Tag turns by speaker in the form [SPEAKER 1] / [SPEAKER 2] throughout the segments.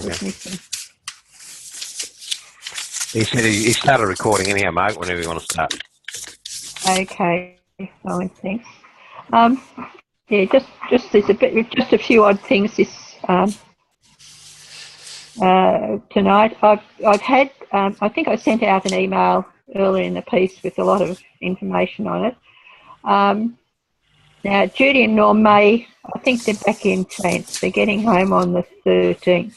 [SPEAKER 1] Okay.
[SPEAKER 2] He said he started recording anyhow, mate, whenever you want to start.
[SPEAKER 1] Okay, fine, thanks. Yeah, just there's just a few odd things this tonight. I've had I think I sent out an email earlier in the piece with a lot of information on it. Now Judy and Norm I think they're back in France. They're getting home on the 13th.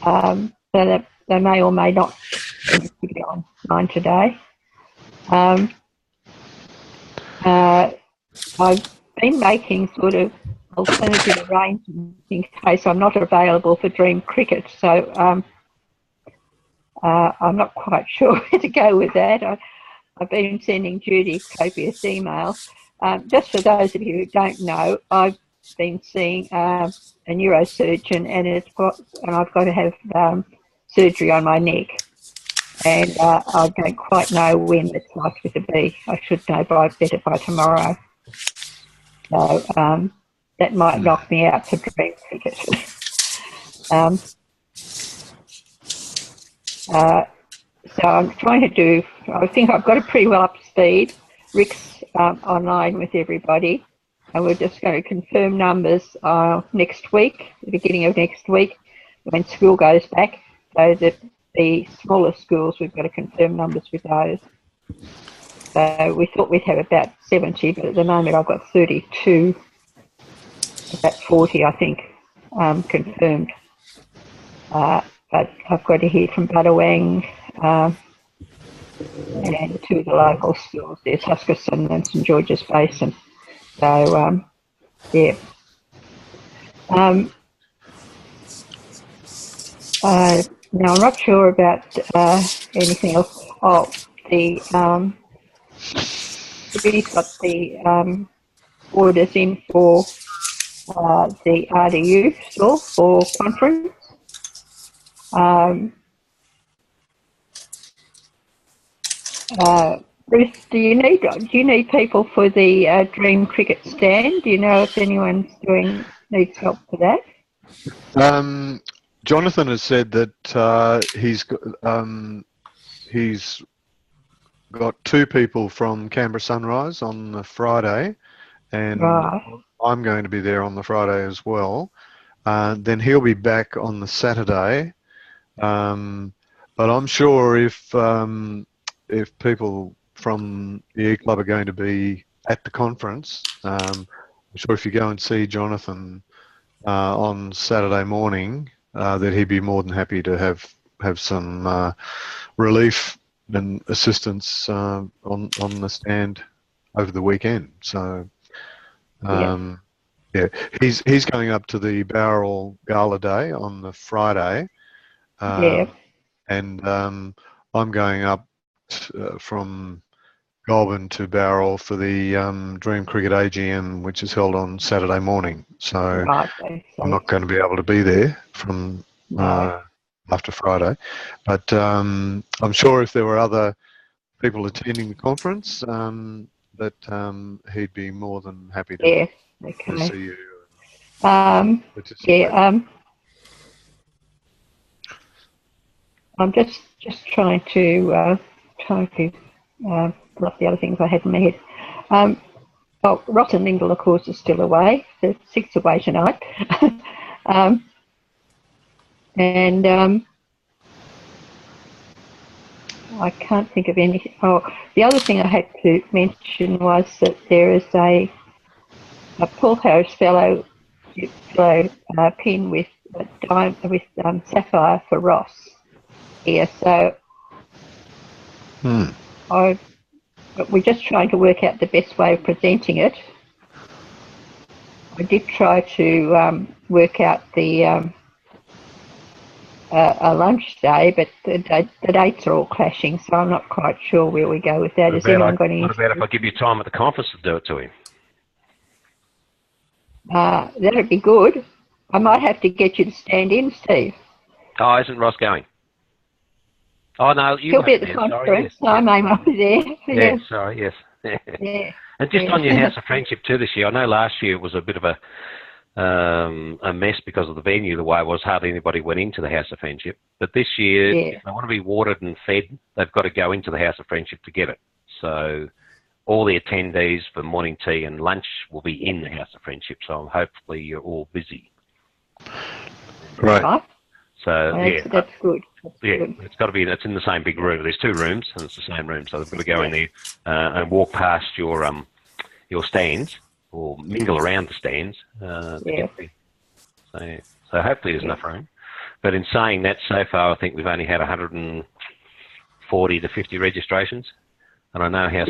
[SPEAKER 1] So that they may or may not be online today. I've been making sort of alternative arrangements in case I'm not available for Dream Cricket, so I'm not quite sure where to go with that. I've been sending Judy copious emails. Just for those of you who don't know, I've been seeing a neurosurgeon, and I've got to have surgery on my neck, and I don't quite know when it's likely to be. I should know better by tomorrow. So that might knock me out for Dream Cricket. So I'm trying to do, I think I've got it pretty well up to speed. Rick's online with everybody, and we're just going to confirm numbers next week, the beginning of next week, when school goes back. So that the smaller schools, we've got to confirm numbers with those. So we thought we'd have about 70, but at the moment I've got 32, about 40, I think, confirmed. But I've got to hear from Buttawang and two of the local schools. There's Huskisson and St George's Basin. So, yeah. Now, I'm not sure about anything else. Oh, Judy's got the orders in for the RDU store for conference. Bruce, do you need people for the Dream Cricket stand? Do you know if anyone's needs help for that?
[SPEAKER 3] Jonathan has said that he's got 2 people from Canberra Sunrise on the Friday, and right. I'm going to be there on the Friday as well. Then he'll be back on the Saturday. But I'm sure if people from the E-Club are going to be at the conference, I'm sure if you go and see Jonathan on Saturday morning, that he'd be more than happy to have some relief and assistance on the stand over the weekend. So yeah, he's going up to the Bowral Gala Day on the Friday. And I'm going up from Goulburn to Bowral for the Dream Cricket AGM, which is held on Saturday morning. So I'm not going to be able to be there from after Friday. But I'm sure if there were other people attending the conference, that he'd be more than happy to, to see you.
[SPEAKER 1] I'm just trying to pull up the other things I had in my head. Ross and Lingle, of course, is still away. The 6th away tonight. And I can't think of anything. Oh, the other thing I had to mention was that there is a Paul Harris fellow pin with sapphire for Ross here. So we're just trying to work out the best way of presenting it. I did try to work out the a lunch day, but the dates are all clashing, so I'm not quite sure where we go with that. Is anyone got any?
[SPEAKER 2] What about if I give you time at the conference to do it to him?
[SPEAKER 1] That'd be good. I might have to get you to stand in, Steve.
[SPEAKER 2] Oh, isn't Ross going? Oh, no,
[SPEAKER 1] he'll be at the conference. Sorry, yes. I may be there.
[SPEAKER 2] Yeah, sorry, yes. Yeah. And just on your House of Friendship too this year, I know last year it was a bit of a a mess because of the venue. The way it was, hardly anybody went into the House of Friendship. But this year, if they want to be watered and fed, they've got to go into the House of Friendship to get it. So all the attendees for morning tea and lunch will be in the House of Friendship. So hopefully you're all busy.
[SPEAKER 3] Right.
[SPEAKER 2] So
[SPEAKER 1] that's good.
[SPEAKER 2] It's got to be. It's in the same big room. There's 2 rooms, and it's the same room. So they've got to go in there and walk past your stands or mingle around the stands. So hopefully there's enough room. But in saying that, so far I think we've only had 140 to 50 registrations, and I know how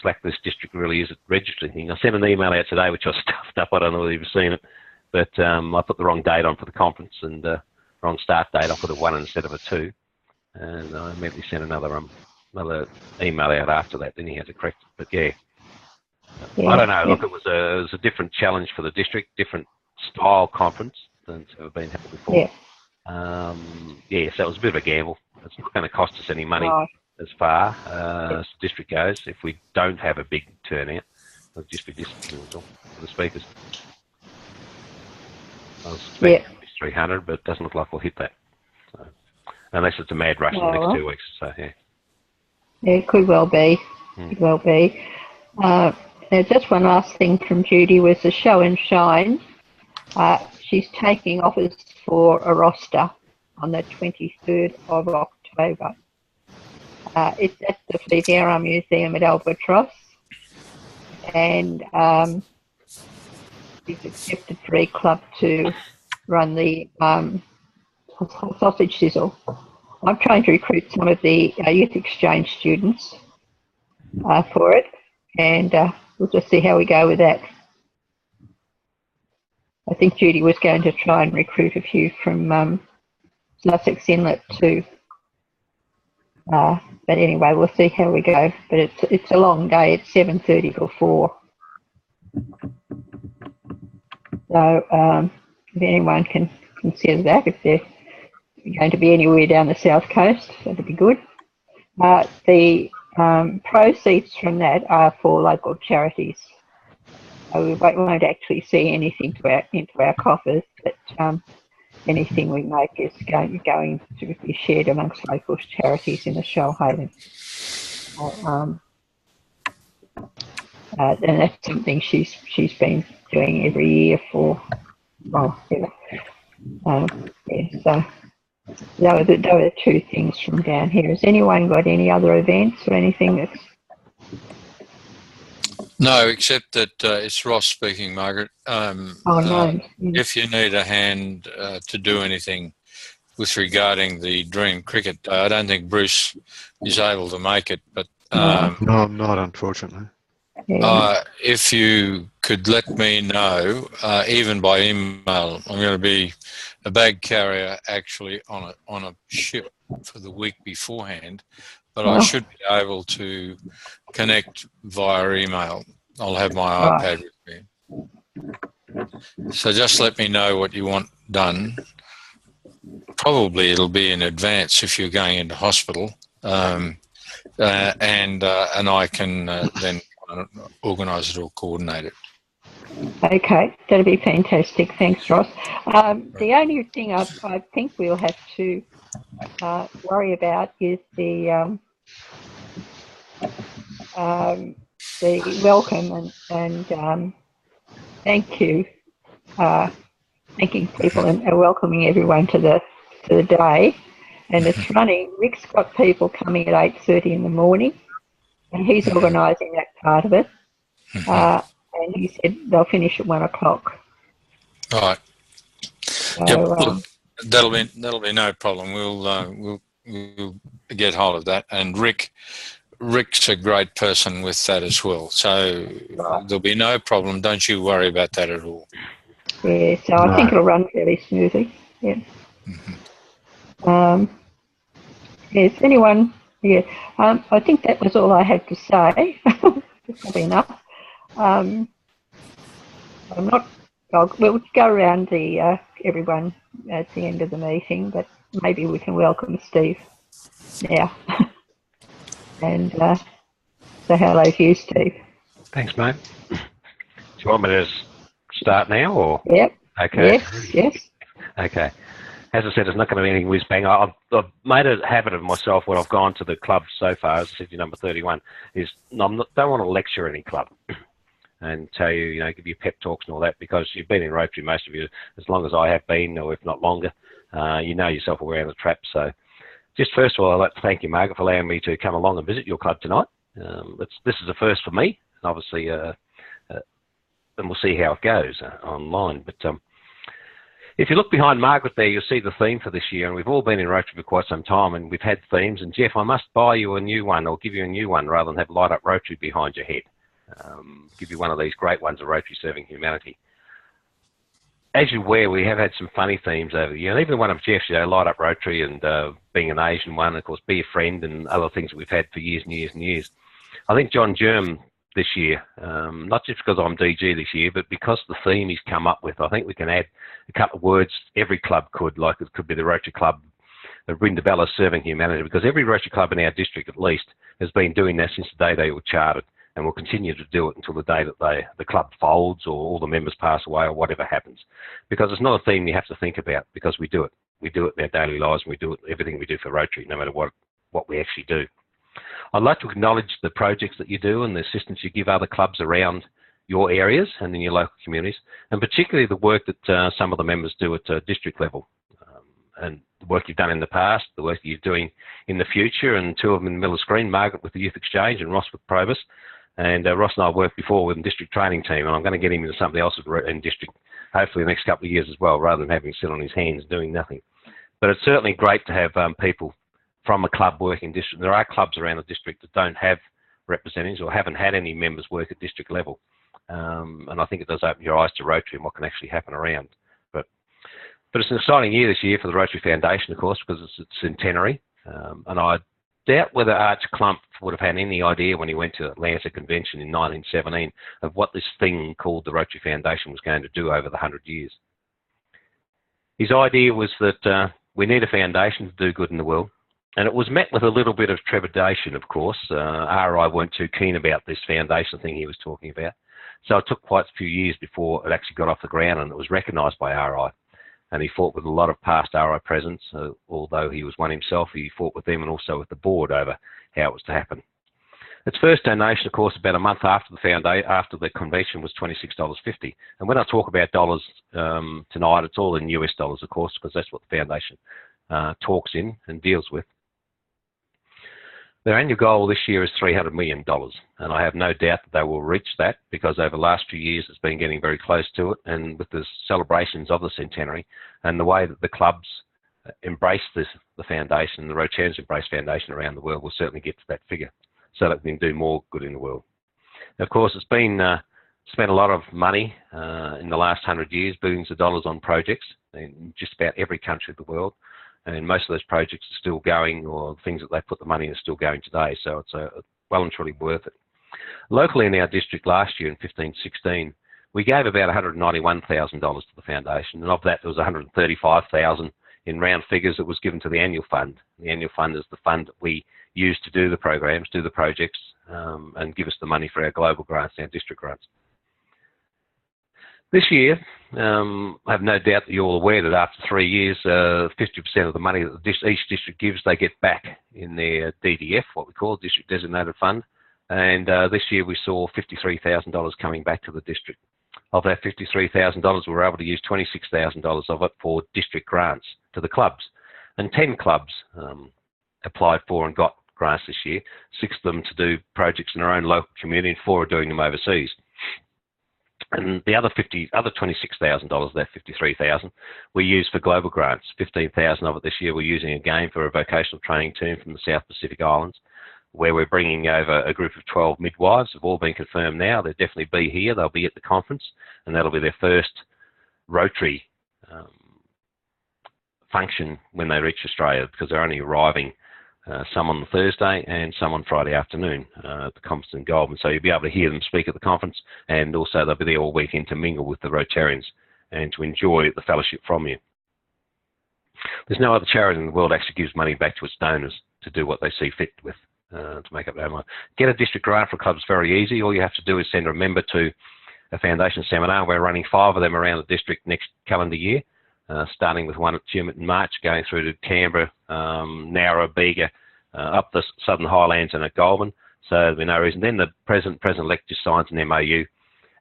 [SPEAKER 2] slack this district really is at registering thing. I sent an email out today which I stuffed up. I don't know whether you've seen it, but I put the wrong date on for the conference and wrong start date. I put a 1 instead of a 2, and I immediately sent another email out after that. Then he had to correct it. But I don't know. Look, it was a different challenge for the district, different style conference than have been held before. So it was a bit of a gamble. It's not going to cost us any money as far as the district goes if we don't have a big turnout. It'll just be disappointing for the speakers. I was expecting 300, but it doesn't look like we'll hit that. So, unless it's a mad rush in the next 2 weeks. So
[SPEAKER 1] it could well be. Could well be. Just one last thing from Judy was the show and shine. She's taking offers for a roster on the 23rd of October. It's at the Fleet Air Museum at Albatross, and she's accepted Free Club to run the sausage sizzle. I'm trying to recruit some of the youth exchange students for it, and we'll just see how we go with that. I think Judy was going to try and recruit a few from Sussex Inlet too. But anyway, we'll see how we go. But it's a long day. It's 7:30 till 4. So if anyone can consider that, if they're going to be anywhere down the south coast, that'd be good. The proceeds from that are for local charities. So we won't actually see anything into our coffers, but anything we make is going to be shared amongst local charities in the Shoalhaven. And that's something she's been doing every year for, so they were the 2 things from down here. Has anyone got any other events or anything that's...
[SPEAKER 4] No, except that it's Ross speaking, Margaret.
[SPEAKER 1] No.
[SPEAKER 4] If you need a hand to do anything with regarding the Dream Cricket Day, I don't think Bruce is able to make it, but...
[SPEAKER 3] no, I'm not, unfortunately.
[SPEAKER 4] If you could let me know, even by email, I'm going to be a bag carrier actually on a ship for the week beforehand, but I should be able to connect via email. I'll have my iPad with me. So just let me know what you want done. Probably it'll be in advance if you're going into hospital, and I can then organise it or coordinate it.
[SPEAKER 1] Okay, that'll be fantastic. Thanks, Ross. The only thing I think we'll have to worry about is the welcome and thank you, thanking people and welcoming everyone to the day. And it's running. Rick's got people coming at 8:30 in the morning, and he's organising that part of it. And he said they'll finish at 1 o'clock.
[SPEAKER 4] Right.
[SPEAKER 1] So,
[SPEAKER 4] look, that'll be no problem. We'll get hold of that. And Rick's a great person with that as well. So there'll be no problem. Don't you worry about that at all.
[SPEAKER 1] Yeah. So I think it'll run fairly smoothly. Yeah. Yes. Anyone? Yeah. I think that was all I had to say. Probably enough. I'm not. We'll go around everyone at the end of the meeting, but maybe we can welcome Steve now. And say hello to you, Steve.
[SPEAKER 2] Thanks, mate. Do you want me to start now, or?
[SPEAKER 1] Yep.
[SPEAKER 2] Okay.
[SPEAKER 1] Yes.
[SPEAKER 2] Okay. As I said, it's not going to be anything whiz bang. I've made a habit of myself when I've gone to the club so far, as I said, number 31, is don't want to lecture any club and tell you, give you pep talks and all that, because you've been in Rotary, most of you, as long as I have been, or if not longer. You know yourself around the trap. So just first of all, I'd like to thank you, Margaret, for allowing me to come along and visit your club tonight. This is a first for me, obviously, and we'll see how it goes online. But if you look behind Margaret there, you'll see the theme for this year, and we've all been in Rotary for quite some time, and we've had themes. And Jeff, I must buy you a new one, or give you a new one, rather than have Light Up Rotary behind your head. Give you one of these great ones of Rotary Serving Humanity. As you're aware, we have had some funny themes over the year, and even one of Jeff's, Light Up Rotary, and being an Asian one, of course, Be a Friend, and other things that we've had for years and years and years. I think John Germ this year, not just because I'm DG this year, but because the theme he's come up with, I think we can add a couple of words every club could, like it could be the Rotary Club, the Brindabella Serving Humanity, because every Rotary Club in our district, at least, has been doing that since the day they were chartered, and will continue to do it until the day that the club folds, or all the members pass away, or whatever happens. Because it's not a theme you have to think about, because we do it. We do it in our daily lives, and we do it everything we do for Rotary, no matter what we actually do. I'd like to acknowledge the projects that you do and the assistance you give other clubs around your areas and in your local communities, and particularly the work that some of the members do at district level, and the work you've done in the past, the work that you're doing in the future, and two of them in the middle of the screen, Margaret with the Youth Exchange and Ross with Probus. And Ross and I worked before with the district training team, and I'm going to get him into something else in district, hopefully the next couple of years as well, rather than having him sit on his hands doing nothing. But it's certainly great to have people from a club working in district. There are clubs around the district that don't have representatives or haven't had any members work at district level. And I think it does open your eyes to Rotary and what can actually happen around. But it's an exciting year this year for the Rotary Foundation, of course, because it's its centenary. And I doubt whether Arch Clump would have had any idea when he went to Atlanta Convention in 1917 of what this thing called the Rotary Foundation was going to do over the 100 years. His idea was that we need a foundation to do good in the world. And it was met with a little bit of trepidation, of course. RI weren't too keen about this foundation thing he was talking about. So it took quite a few years before it actually got off the ground, and it was recognised by RI. And he fought with a lot of past RI presidents, although he was one himself. He fought with them and also with the board over how it was to happen. Its first donation, of course, about a month after the convention, was $26.50. And when I talk about dollars tonight, it's all in US dollars, of course, because that's what the foundation talks in and deals with. Their annual goal this year is $300 million, and I have no doubt that they will reach that, because over the last few years it's been getting very close to it, and with the celebrations of the centenary and the way that the clubs embrace the foundation, the Rotarians embrace foundation around the world, will certainly get to that figure so that we can do more good in the world. Of course, it's been spent a lot of money in the last 100 years, billions of dollars on projects in just about every country of the world. And most of those projects are still going, or things that they put the money in are still going today. So it's well and truly worth it. Locally in our district last year in 15-16, we gave about $191,000 to the foundation, and of that there was $135,000 in round figures that was given to the annual fund. The annual fund is the fund that we use to do the programs, do the projects, and give us the money for our global grants, our district grants. This year, I have no doubt that you're all aware that after 3 years, 50% of the money that each district gives, they get back in their DDF, what we call District Designated Fund. And this year we saw $53,000 coming back to the district. Of that $53,000, we were able to use $26,000 of it for district grants to the clubs. And 10 clubs applied for and got grants this year, 6 of them to do projects in their own local community, and 4 are doing them overseas. And the other $26,000, that $53,000, we used for global grants. $15,000 of it this year we're using again for a vocational training team from the South Pacific Islands, where we're bringing over a group of 12 midwives. Have all been confirmed now. They'll definitely be here. They'll be at the conference, and that'll be their first Rotary function when they reach Australia, because they're only arriving some on Thursday and some on Friday afternoon at the conference in Goulburn. So you'll be able to hear them speak at the conference, and also they'll be there all weekend to mingle with the Rotarians and to enjoy the fellowship from you. There's no other charity in the world that actually gives money back to its donors to do what they see fit with, to make up their mind. Get a district grant for clubs very easy. All you have to do is send a member to a foundation seminar. We're running 5 of them around the district next calendar year, starting with one at Tumut in March, going through to Canberra, Nowra, Bega, up the Southern Highlands and at Goulburn. So there'll be no reason. Then the President-elect just signs an MOU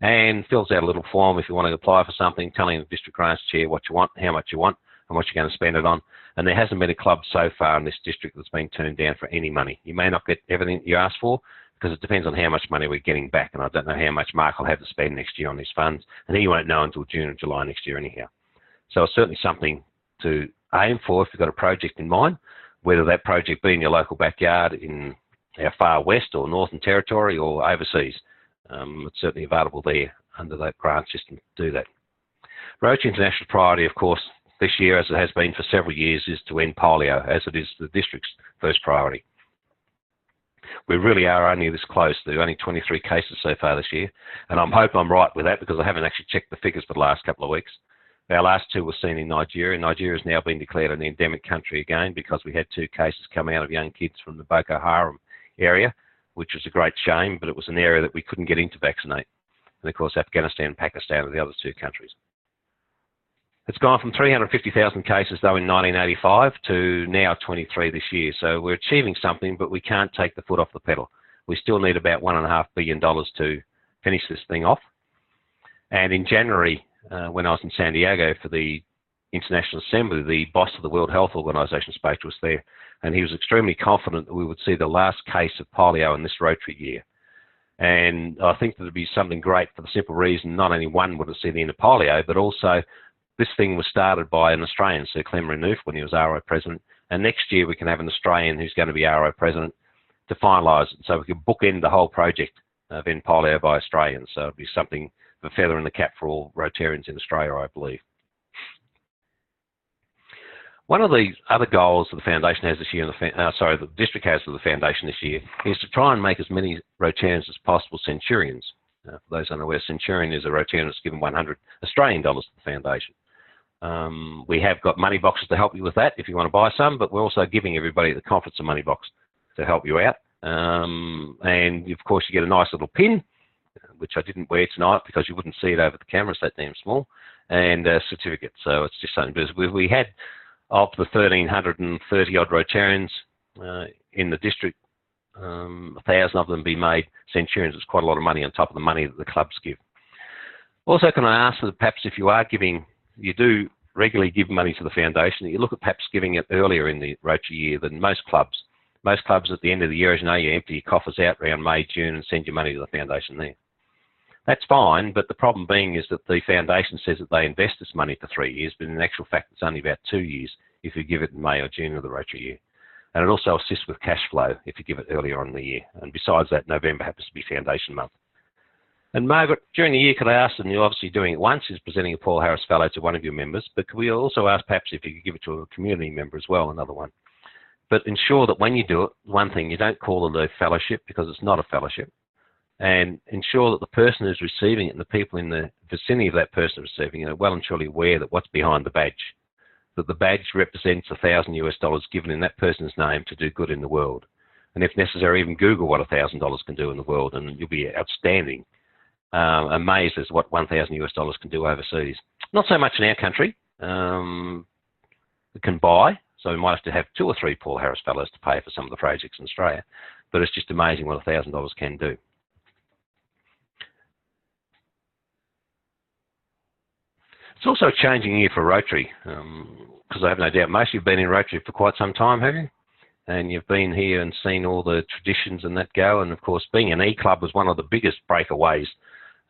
[SPEAKER 2] and fills out a little form if you want to apply for something, telling the District Grants Chair what you want, how much you want, and what you're going to spend it on. And there hasn't been a club so far in this district that's been turned down for any money. You may not get everything you ask for, because it depends on how much money we're getting back, and I don't know how much Mark will have to spend next year on these funds, and he won't know until June or July next year anyhow. So it's certainly something to aim for if you've got a project in mind, whether that project be in your local backyard in our far west or Northern Territory or overseas. It's certainly available there under that grant system to do that. Rotary International priority, of course, this year, as it has been for several years, is to end polio, as it is the district's first priority. We really are only this close. There are only 23 cases so far this year, and I'm hoping I'm right with that because I haven't actually checked the figures for the last couple of weeks. Our last 2 were seen in Nigeria. Nigeria has now been declared an endemic country again because we had 2 cases come out of young kids from the Boko Haram area, which was a great shame, but it was an area that we couldn't get in to vaccinate. And of course, Afghanistan and Pakistan are the other 2 countries. It's gone from 350,000 cases, though, in 1985 to now 23 this year. So we're achieving something, but we can't take the foot off the pedal. We still need about $1.5 billion to finish this thing off. And in January, when I was in San Diego for the International Assembly, the boss of the World Health Organization spoke to us there, and he was extremely confident that we would see the last case of polio in this Rotary year. And I think that would be something great for the simple reason not only one would have seen the end of polio, but also this thing was started by an Australian, Sir Clem Renouf, when he was RO President, and next year we can have an Australian who's going to be RO President to finalise it, so we can bookend the whole project of end polio by Australians. So it'll be something of a feather in the cap for all Rotarians in Australia, I believe. One of the other goals that the foundation has this year, the district has for the foundation this year, is to try and make as many Rotarians as possible centurions. For those unaware, centurion is a Rotarian that's given 100 Australian dollars to the foundation. We have got money boxes to help you with that if you want to buy some, but we're also giving everybody at the conference a money box to help you out. And of course you get a nice little pin, which I didn't wear tonight because you wouldn't see it over the camera, it's that damn small, and a certificate. So it's just something, because we had, of the 1,330 odd Rotarians in the district, 1,000 of them be made centurions. It's quite a lot of money on top of the money that the clubs give. Also, can I ask that perhaps if you are giving, you do regularly give money to the foundation, you look at perhaps giving it earlier in the Rotary year than most clubs. Most clubs at the end of the year, as you know, you empty your coffers out around May, June and send your money to the foundation there. That's fine, but the problem being is that the foundation says that they invest this money for 3 years, but in actual fact it's only about 2 years if you give it in May or June of the Rotary year. And it also assists with cash flow if you give it earlier on in the year. And besides that, November happens to be foundation month. And Margaret, during the year, could I ask, and you're obviously doing it once, is presenting a Paul Harris Fellow to one of your members, but could we also ask perhaps if you could give it to a community member as well, another one. But ensure that when you do it, one thing, you don't call it a fellowship because it's not a fellowship. And ensure that the person who's receiving it and the people in the vicinity of that person receiving it are well and truly aware that what's behind the badge. That the badge represents $1,000 given in that person's name to do good in the world. And if necessary, even Google what $1,000 can do in the world and you'll be outstanding. Amazed as what $1,000 can do overseas. Not so much in our country. It can buy, so we might have to have 2 or 3 Paul Harris Fellows to pay for some of the projects in Australia. But it's just amazing what $1,000 can do. It's also a changing year for Rotary, because I have no doubt most of you have been in Rotary for quite some time, have you? And you've been here and seen all the traditions and that go, and of course being an E-Club was one of the biggest breakaways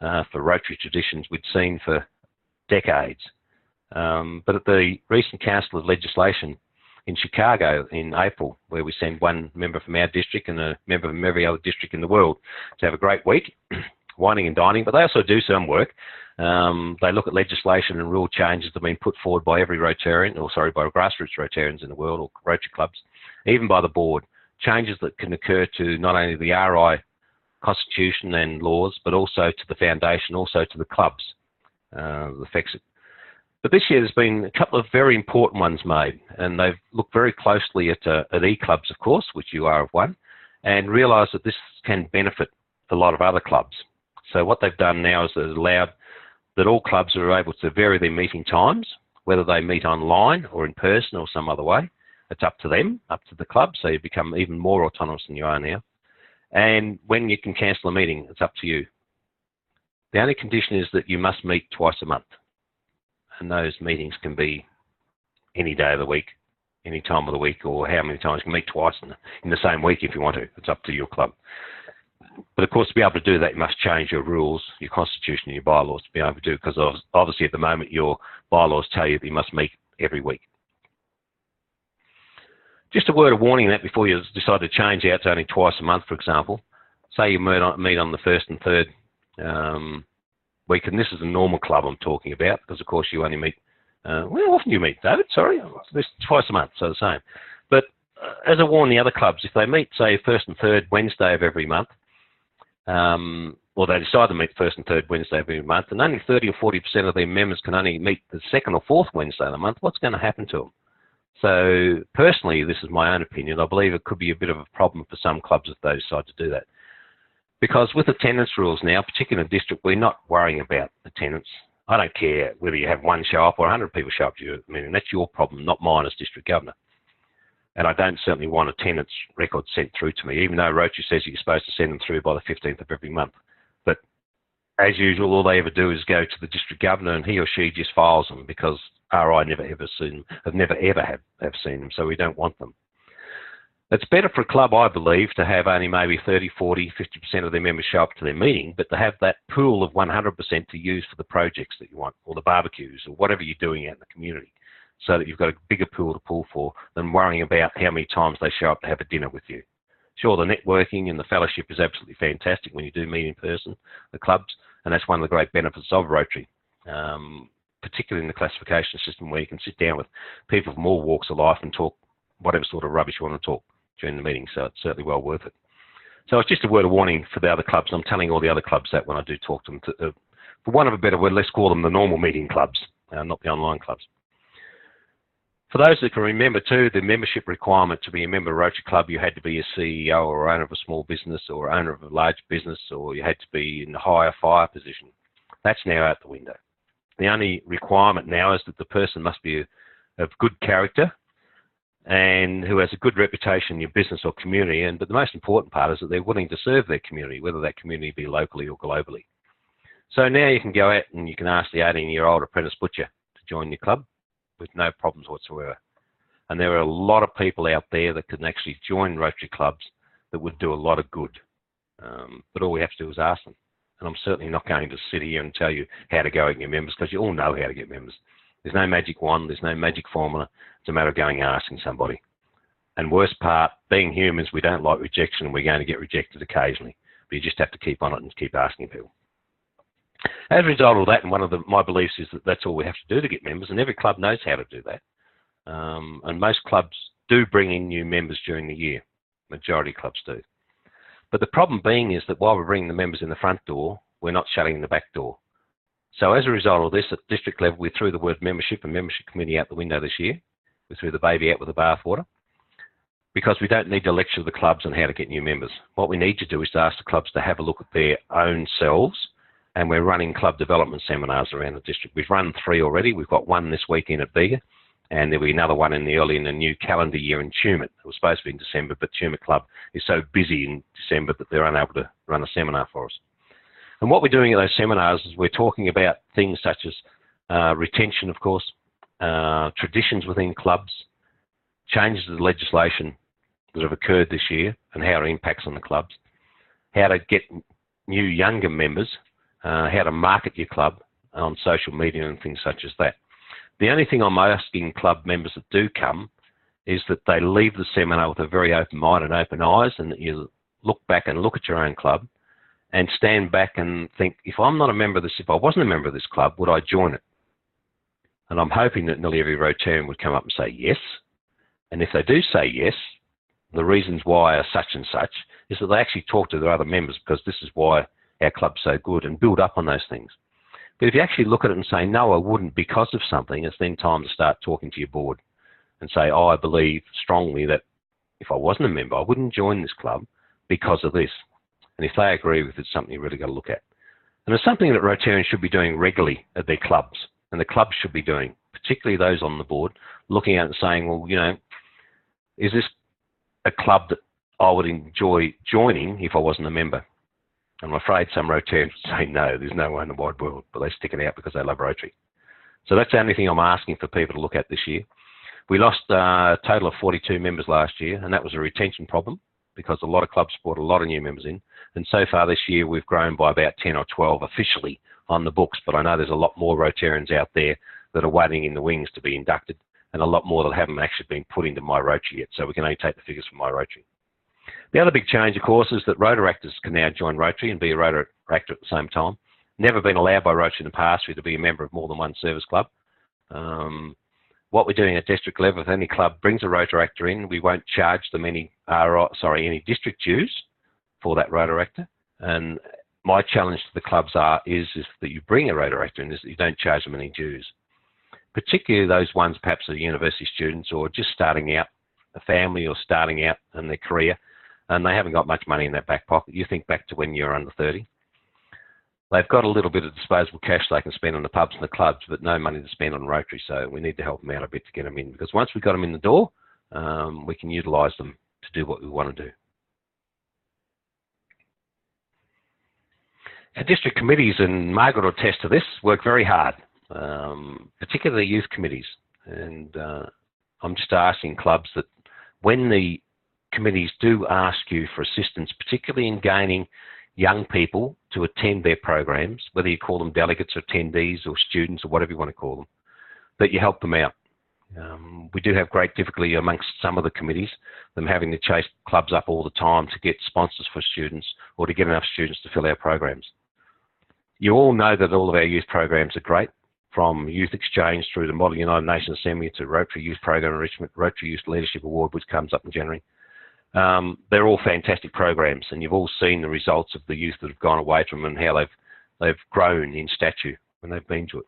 [SPEAKER 2] for Rotary traditions we'd seen for decades. But at the recent Council of Legislation in Chicago in April, where we send one member from our district and a member from every other district in the world to have a great week, whining and dining, but they also do some work. They look at legislation and rule changes that have been put forward by every Rotarian, or sorry, by grassroots Rotarians in the world, or Rotary clubs, even by the board. Changes that can occur to not only the RI constitution and laws, but also to the foundation, also to the clubs. Affects it. But this year there's been a couple of very important ones made, and they've looked very closely at E-Clubs, of course, which you are of one, and realised that this can benefit a lot of other clubs. So what they've done now is they've allowed that all clubs are able to vary their meeting times, whether they meet online or in person or some other way. It's up to them, up to the club, so you become even more autonomous than you are now. And when you can cancel a meeting, it's up to you. The only condition is that you must meet twice a month. And those meetings can be any day of the week, any time of the week, or how many times. You can meet twice in the same week if you want to. It's up to your club. But of course, to be able to do that, you must change your rules, your constitution and your bylaws to be able to do, because obviously at the moment your bylaws tell you that you must meet every week. Just a word of warning that before you decide to change out to only twice a month, for example. Say you meet on the first and third week, and this is a normal club I'm talking about, because of course you only meet, well, how often do you meet, David? Sorry, this twice a month, so the same. But as I warn the other clubs, if they meet, say, first and third Wednesday of every month, or they decide to meet first and third Wednesday of every month, and only 30 or 40% of their members can only meet the second or fourth Wednesday of the month, what's going to happen to them? So personally, this is my own opinion, I believe it could be a bit of a problem for some clubs if they decide to do that. Because with attendance rules now, particularly in the district, we're not worrying about attendance. I don't care whether you have one show up or 100 people show up to your meeting. That's your problem, not mine as district governor. And I don't certainly want attendance records sent through to me, even though Rotary says you're supposed to send them through by the 15th of every month. But as usual, all they ever do is go to the district governor and he or she just files them, because RI never ever seen them, have never ever have seen them, so we don't want them. It's better for a club, I believe, to have only maybe 30, 40, 50% of their members show up to their meeting, but to have that pool of 100% to use for the projects that you want, or the barbecues, or whatever you're doing out in the community, so that you've got a bigger pool to pull for than worrying about how many times they show up to have a dinner with you. Sure, the networking and the fellowship is absolutely fantastic when you do meet in person, the clubs, and that's one of the great benefits of Rotary, particularly in the classification system, where you can sit down with people from all walks of life and talk whatever sort of rubbish you want to talk during the meeting, so it's certainly well worth it. So it's just a word of warning for the other clubs. I'm telling all the other clubs that when I do talk to them, for want of a better word, let's call them the normal meeting clubs, not the online clubs. For those that can remember too, the membership requirement to be a member of Rotary Club, you had to be a CEO or owner of a small business or owner of a large business, or you had to be in a higher fire position. That's now out the window. The only requirement now is that the person must be of good character and who has a good reputation in your business or community. But the most important part is that they're willing to serve their community, whether that community be locally or globally. So now you can go out and you can ask the 18-year-old apprentice butcher to join your club with no problems whatsoever. And there are a lot of people out there that can actually join Rotary clubs that would do a lot of good. But all we have to do is ask them. And I'm certainly not going to sit here and tell you how to go and get members, because you all know how to get members. There's no magic wand, there's no magic formula. It's a matter of going and asking somebody. And worst part, being humans, we don't like rejection, and we're going to get rejected occasionally. But you just have to keep on it and keep asking people. As a result of that, and one of my beliefs is that that's all we have to do to get members, and every club knows how to do that. And most clubs do bring in new members during the year. Majority of clubs do. But the problem being is that while we're bringing the members in the front door, we're not shutting the back door. So as a result of this, at district level, we threw the word membership and membership committee out the window this year. We threw the baby out with the bathwater, because we don't need to lecture the clubs on how to get new members. What we need to do is to ask the clubs to have a look at their own selves, and we're running club development seminars around the district. We've run 3 already. We've got 1 this weekend at Bega, and there'll be another one early in the new calendar year in Tumut. It was supposed to be in December, but Tumut Club is so busy in December that they're unable to run a seminar for us. And what we're doing at those seminars is we're talking about things such as retention, of course, traditions within clubs, changes to the legislation that have occurred this year and how it impacts on the clubs, how to get new younger members, how to market your club on social media and things such as that. The only thing I'm asking club members that do come is that they leave the seminar with a very open mind and open eyes, and that you look back and look at your own club and stand back and think, if I'm not a member of this, if I wasn't a member of this club, would I join it? And I'm hoping that nearly every Rotarian would come up and say yes. And if they do say yes, the reasons why are such and such is that they actually talk to their other members, because this is why our club's so good, and build up on those things. But if you actually look at it and say, no, I wouldn't because of something, it's then time to start talking to your board and say, oh, I believe strongly that if I wasn't a member, I wouldn't join this club because of this. And if they agree with it, it's something you really got to look at. And it's something that Rotarians should be doing regularly at their clubs, and the clubs should be doing, particularly those on the board, looking at it and saying, well, you know, is this a club that I would enjoy joining if I wasn't a member? I'm afraid some Rotarians say no, there's no one in the wide world, but they stick it out because they love Rotary. So that's the only thing I'm asking for people to look at this year. We lost a total of 42 members last year, and that was a retention problem because a lot of clubs brought a lot of new members in. And so far this year, we've grown by about 10 or 12 officially on the books, but I know there's a lot more Rotarians out there that are waiting in the wings to be inducted, and a lot more that haven't actually been put into My Rotary yet, so we can only take the figures from My Rotary. The other big change, of course, is that Rotaractors can now join Rotary and be a Rotaractor at the same time. Never been allowed by Rotary in the past for you to be a member of more than one service club. What we're doing at district level, if any club brings a Rotaractor in, we won't charge them any district dues for that Rotaractor. And my challenge to the clubs is that you bring a Rotaractor in, is that you don't charge them any dues. Particularly those ones perhaps are university students or just starting out, a family or starting out in their career, and they haven't got much money in their back pocket. You think back to when you're under 30. They've got a little bit of disposable cash they can spend on the pubs and the clubs, but no money to spend on Rotary, so we need to help them out a bit to get them in, because once we've got them in the door, we can utilise them to do what we want to do. Our district committees, and Margaret will attest to this, work very hard, particularly youth committees. And I'm just asking clubs that when the committees do ask you for assistance, particularly in gaining young people to attend their programs, whether you call them delegates or attendees or students or whatever you want to call them, that you help them out. We do have great difficulty amongst some of the committees, them having to chase clubs up all the time to get sponsors for students or to get enough students to fill our programs. You all know that all of our youth programs are great, from Youth Exchange through the Model United Nations Assembly to Rotary Youth Program Enrichment, Rotary Youth Leadership Award, which comes up in January. They're all fantastic programs, and you've all seen the results of the youth that have gone away from them and how they've grown in stature when they've been to it.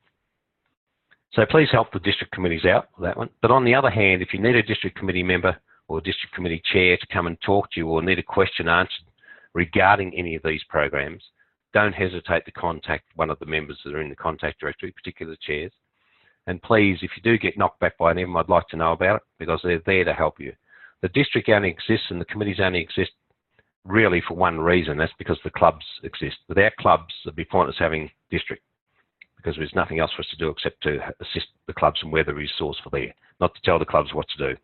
[SPEAKER 2] So please help the district committees out with that one. But on the other hand, if you need a district committee member or district committee chair to come and talk to you or need a question answered regarding any of these programs, don't hesitate to contact one of the members that are in the contact directory, particularly the chairs. And please, if you do get knocked back by them, I'd like to know about it, because they're there to help you. The district only exists and the committees only exist really for one reason. That's because the clubs exist. Without clubs, it'd be pointless having district, because there's nothing else for us to do except to assist the clubs and we're the resource for there, not to tell the clubs what to do.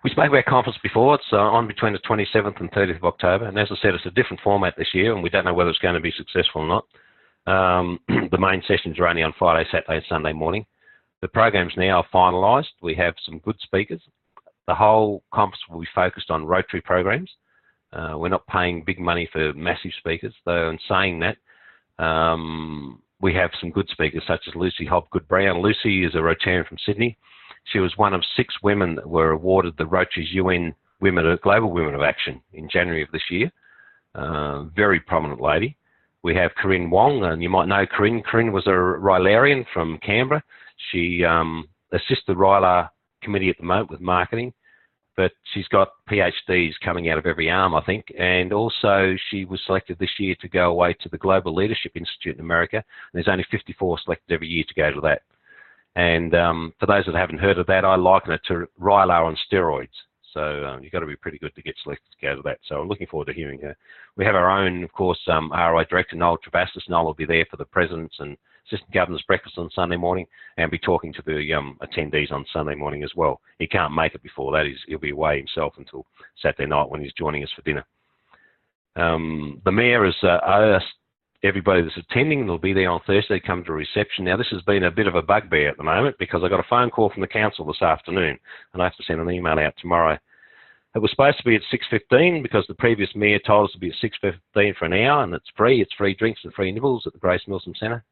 [SPEAKER 2] We spoke about conference before. It's on between the 27th and 30th of October, and as I said, it's a different format this year, and we don't know whether it's going to be successful or not. The main sessions are only on Friday, Saturday and Sunday morning. The programs now are finalised. We have some good speakers. The whole conference will be focused on Rotary programs. We're not paying big money for massive speakers, though in saying that, we have some good speakers such as Lucy Hobgood-Brown. Lucy is a Rotarian from Sydney. She was one of 6 women that were awarded the Rotary's UN Global Women of Action in January of this year. Very prominent lady. We have Corinne Wong, and you might know Corinne. Corinne was a Rylarian from Canberra. She assists the Rylar committee at the moment with marketing, but she's got PhDs coming out of every arm, I think, and also she was selected this year to go away to the Global Leadership Institute in America, and there's only 54 selected every year to go to that. And for those that haven't heard of that, I liken it to Rylar on steroids. So you've got to be pretty good to get selected to go to that. So I'm looking forward to hearing her. We have our own, of course, RI Director, Noel Travassis. Noel will be there for the President's and Assistant Governor's breakfast on Sunday morning and be talking to the attendees on Sunday morning as well. He can't make it before that. He'll be away himself until Saturday night when he's joining us for dinner. The Mayor has asked everybody that's attending, they'll be there on Thursday, come to a reception. Now, this has been a bit of a bugbear at the moment because I got a phone call from the council this afternoon and I have to send an email out tomorrow. It was supposed to be at 6:15 because the previous mayor told us to be at 6:15 for an hour, and it's free drinks and free nibbles at the Grace Milsom Centre.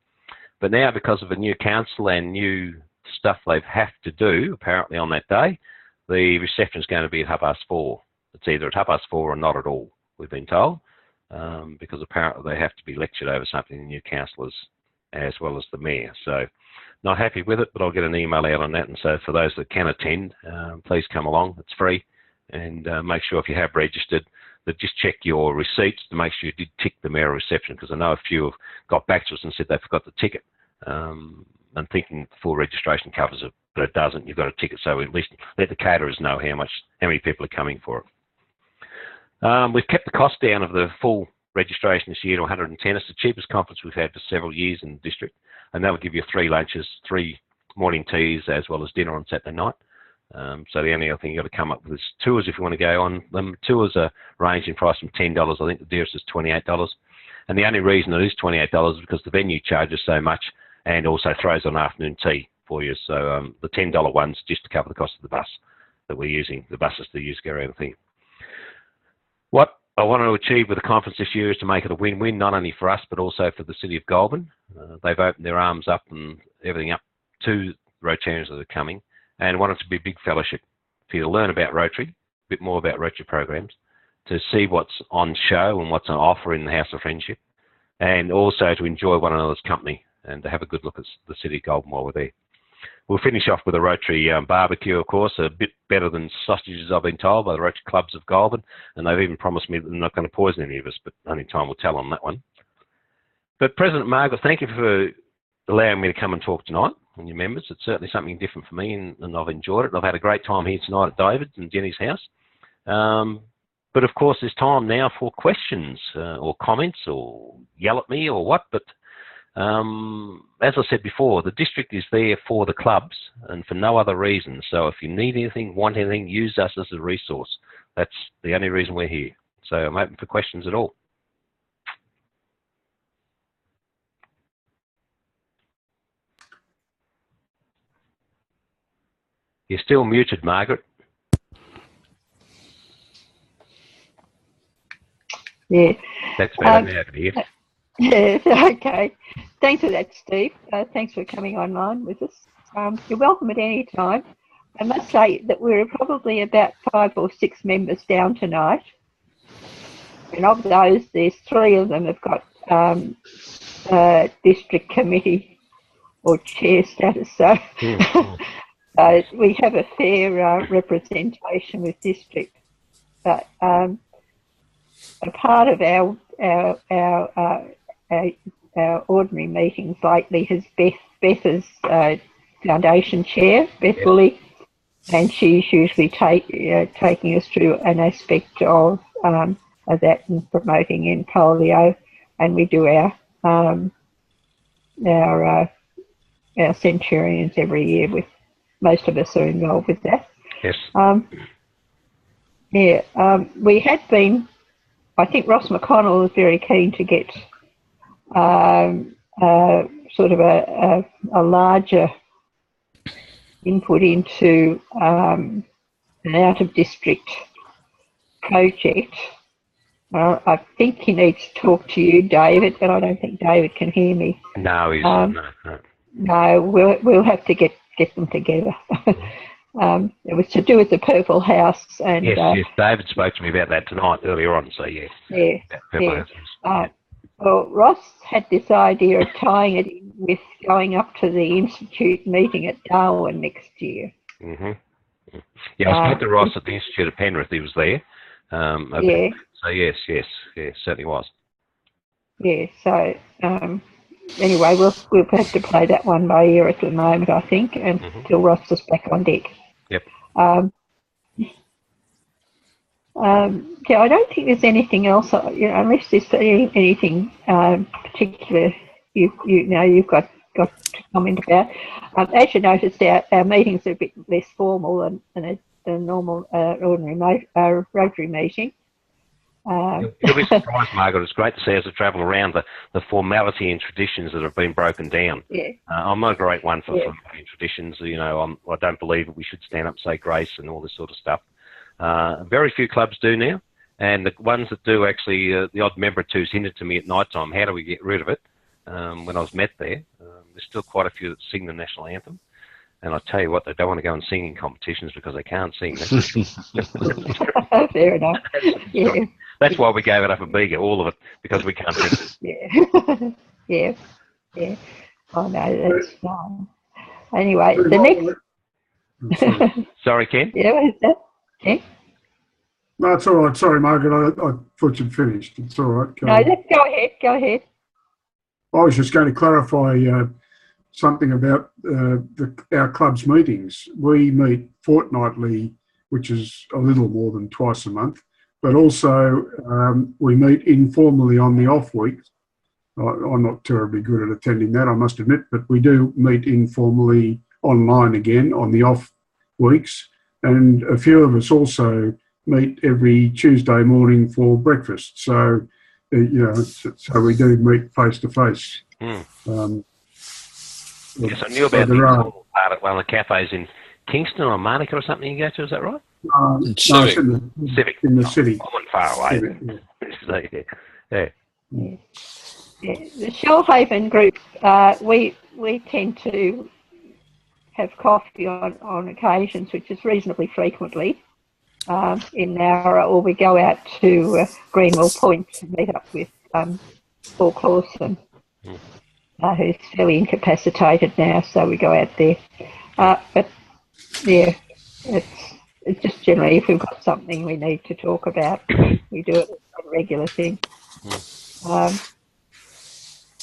[SPEAKER 2] But now, because of a new council and new stuff they have to do, apparently on that day, the reception is going to be at 4:30. It's either at 4:30 or not at all, we've been told. Because apparently they have to be lectured over something, the new councillors as well as the mayor. So not happy with it, but I'll get an email out on that. And so for those that can attend, please come along. It's free. And make sure if you have registered that just check your receipts to make sure you did tick the mayoral reception, because I know a few have got back to us and said they forgot the ticket. I'm thinking full registration covers it, but it doesn't. You've got a ticket, so at least let the caterers know how many people are coming for it. We've kept the cost down of the full registration this year to 110. It's the cheapest conference we've had for several years in the district, and that will give you 3 lunches, 3 morning teas, as well as dinner on Saturday night. So the only other thing you've got to come up with is tours if you want to go on them. Tours are range in price from $10. I think the dearest is $28. And the only reason it is $28 is because the venue charges so much and also throws on afternoon tea for you. So the $10 one's just to cover the cost of the bus that we're using, the buses that use to go around the thing. What I want to achieve with the conference this year is to make it a win-win, not only for us, but also for the City of Goulburn. They've opened their arms up and everything up to Rotarians that are coming, and want it to be a big fellowship for you to learn about Rotary, a bit more about Rotary programs, to see what's on show and what's on offer in the House of Friendship, and also to enjoy one another's company and to have a good look at the City of Goulburn while we're there. We'll finish off with a Rotary barbecue, of course, a bit better than sausages, I've been told, by the Rotary clubs of Goulburn, and they've even promised me that they're not going to poison any of us, but only time will tell on that one. But President Margaret, thank you for allowing me to come and talk tonight and your members. It's certainly something different for me, and I've enjoyed it. I've had a great time here tonight at David's and Jenny's house. But of course, there's time now for questions or comments, or yell at me or what. But as I said before, the district is there for the clubs and for no other reason. So if you need anything, want anything, use us as a resource. That's the only reason we're here. So I'm open for questions at all. You're still muted, Margaret.
[SPEAKER 1] Yeah.
[SPEAKER 2] That's better now, dear.
[SPEAKER 1] Yeah, okay. Thanks for that, Steve. Thanks for coming online with us. You're welcome at any time. I must say that we're probably about 5 or 6 members down tonight. And of those, there's 3 of them have got district committee or chair status. So we have a fair representation with district. But a part of our ordinary meetings lately has Beth as foundation chair, Beth Woolley, and she's usually taking us through an aspect of that and promoting in polio, and we do our centurions every year. With most of us are involved with that.
[SPEAKER 2] Yes.
[SPEAKER 1] We had been. I think Ross McConnell was very keen to get sort of a larger input into an out-of-district project. I think he needs to talk to you, David, but I don't think David can hear me.
[SPEAKER 2] No, he's
[SPEAKER 1] no. We'll have to get them together. It was to do with the Purple House, and
[SPEAKER 2] yes, David spoke to me about that tonight earlier on. So yes,
[SPEAKER 1] well, Ross had this idea of tying it in with going up to the Institute meeting at Darwin next year.
[SPEAKER 2] Yeah, I spoke to Ross at the Institute of Penrith. He was there. So yes, certainly was.
[SPEAKER 1] Yeah. So anyway, we'll have to play that one by ear at the moment, I think, until Ross is back on deck.
[SPEAKER 2] Yep.
[SPEAKER 1] I don't think there's anything else, unless there's anything particular you've got to comment about. As you noticed, our meetings are a bit less formal than a normal ordinary Rotary meeting.
[SPEAKER 2] You'll be surprised, Margaret. It's great to see as I travel around the formality and traditions that have been broken down.
[SPEAKER 1] Yeah.
[SPEAKER 2] I'm not a great one for formality and traditions. I don't believe that we should stand up, say grace, and all this sort of stuff. Very few clubs do now, and the ones that do actually, the odd member or two's hinted to me at night time, how do we get rid of it? When I was met there, there's still quite a few that sing the national anthem. And I tell you what, they don't want to go and sing in competitions because they can't sing.
[SPEAKER 1] Fair enough. Yeah.
[SPEAKER 2] That's why we gave it up at Bega, all of it, because we can't sing.
[SPEAKER 1] Yeah. Oh no, that's fine. Anyway, the next.
[SPEAKER 2] Sorry, Ken.
[SPEAKER 1] Yeah, what is that? Ken?
[SPEAKER 5] No, it's all right. Sorry, Margaret. I thought you'd finished. It's all right.
[SPEAKER 1] No, let's go ahead. Go ahead.
[SPEAKER 5] I was just going to clarify something about our club's meetings. We meet fortnightly, which is a little more than twice a month, but also we meet informally on the off weeks. I'm not terribly good at attending that, I must admit, but we do meet informally online again on the off weeks. And a few of us also meet every Tuesday morning for breakfast. So, so we do meet face to face.
[SPEAKER 2] Yes, I knew about the informal part at one of the cafes in Kingston or Monica or something you go to, is that right?
[SPEAKER 5] No, it's
[SPEAKER 2] Civic.
[SPEAKER 5] in the city.
[SPEAKER 2] I went far away.
[SPEAKER 5] Civic,
[SPEAKER 2] yeah.
[SPEAKER 1] The Shellhaven group, we tend to have coffee on occasions, which is reasonably frequently in Nowra, or we go out to Greenwell Point to meet up with Paul Clawson, who's fairly incapacitated now, so we go out there. But yeah, it's just generally if we've got something we need to talk about, we do it as a regular thing.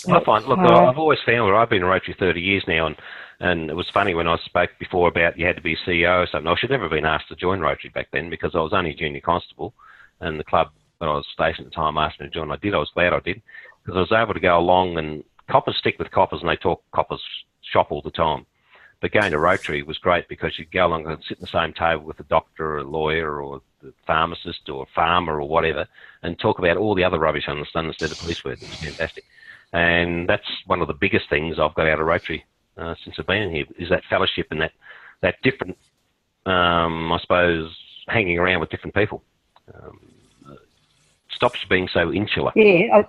[SPEAKER 2] I find, look, I've always found where I've been in Rotary 30 years now, and it was funny when I spoke before about you had to be CEO or something. I should never have been asked to join Rotary back then because I was only junior constable, and the club that I was stationed at the time asked me to join. I did. I was glad I did because I was able to go along, and coppers stick with coppers, and they talk coppers shop all the time. But going to Rotary was great because you'd go along and sit at the same table with a doctor or a lawyer or the pharmacist or a farmer or whatever and talk about all the other rubbish on the sun instead of police work. It was fantastic. And that's one of the biggest things I've got out of Rotary since I've been in here, is that fellowship and that different, I suppose, hanging around with different people. Stops being so insular.
[SPEAKER 1] Yeah.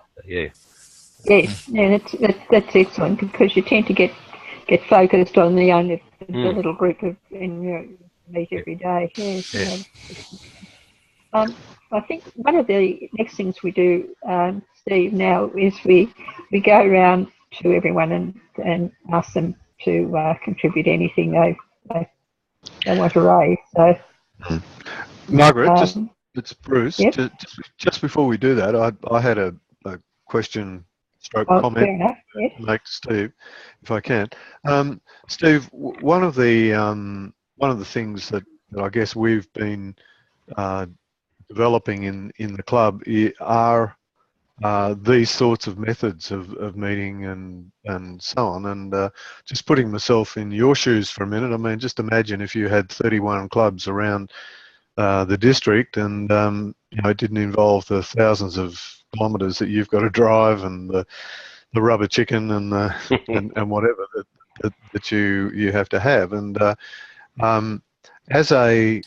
[SPEAKER 2] Yes,
[SPEAKER 1] that's excellent because you tend to get focused on the little group of meet every day. Yes. I think one of the next things we do, Steve, now is we go around to everyone and ask them to contribute anything they want to raise. So,
[SPEAKER 3] Margaret, it's Bruce.
[SPEAKER 1] Yep.
[SPEAKER 3] Just before we do that, I had a question comment
[SPEAKER 1] fair enough, yes.
[SPEAKER 3] to make to Steve, if I can. Steve, one of the things that I guess we've been developing in the club are these sorts of methods of meeting and so on. And just putting myself in your shoes for a minute, I mean, just imagine if you had 31 clubs around the district, and it didn't involve the thousands of kilometres that you've got to drive and the rubber chicken and and whatever that you have to have. And as a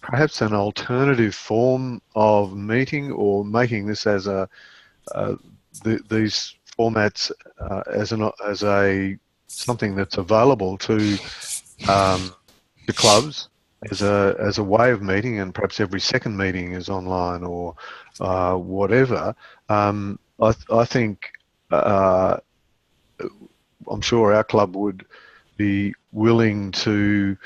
[SPEAKER 3] perhaps an alternative form of meeting, or making this as these formats as a something that's available to the clubs as a way of meeting, and perhaps every second meeting is online or whatever. I think I'm sure our club would be willing to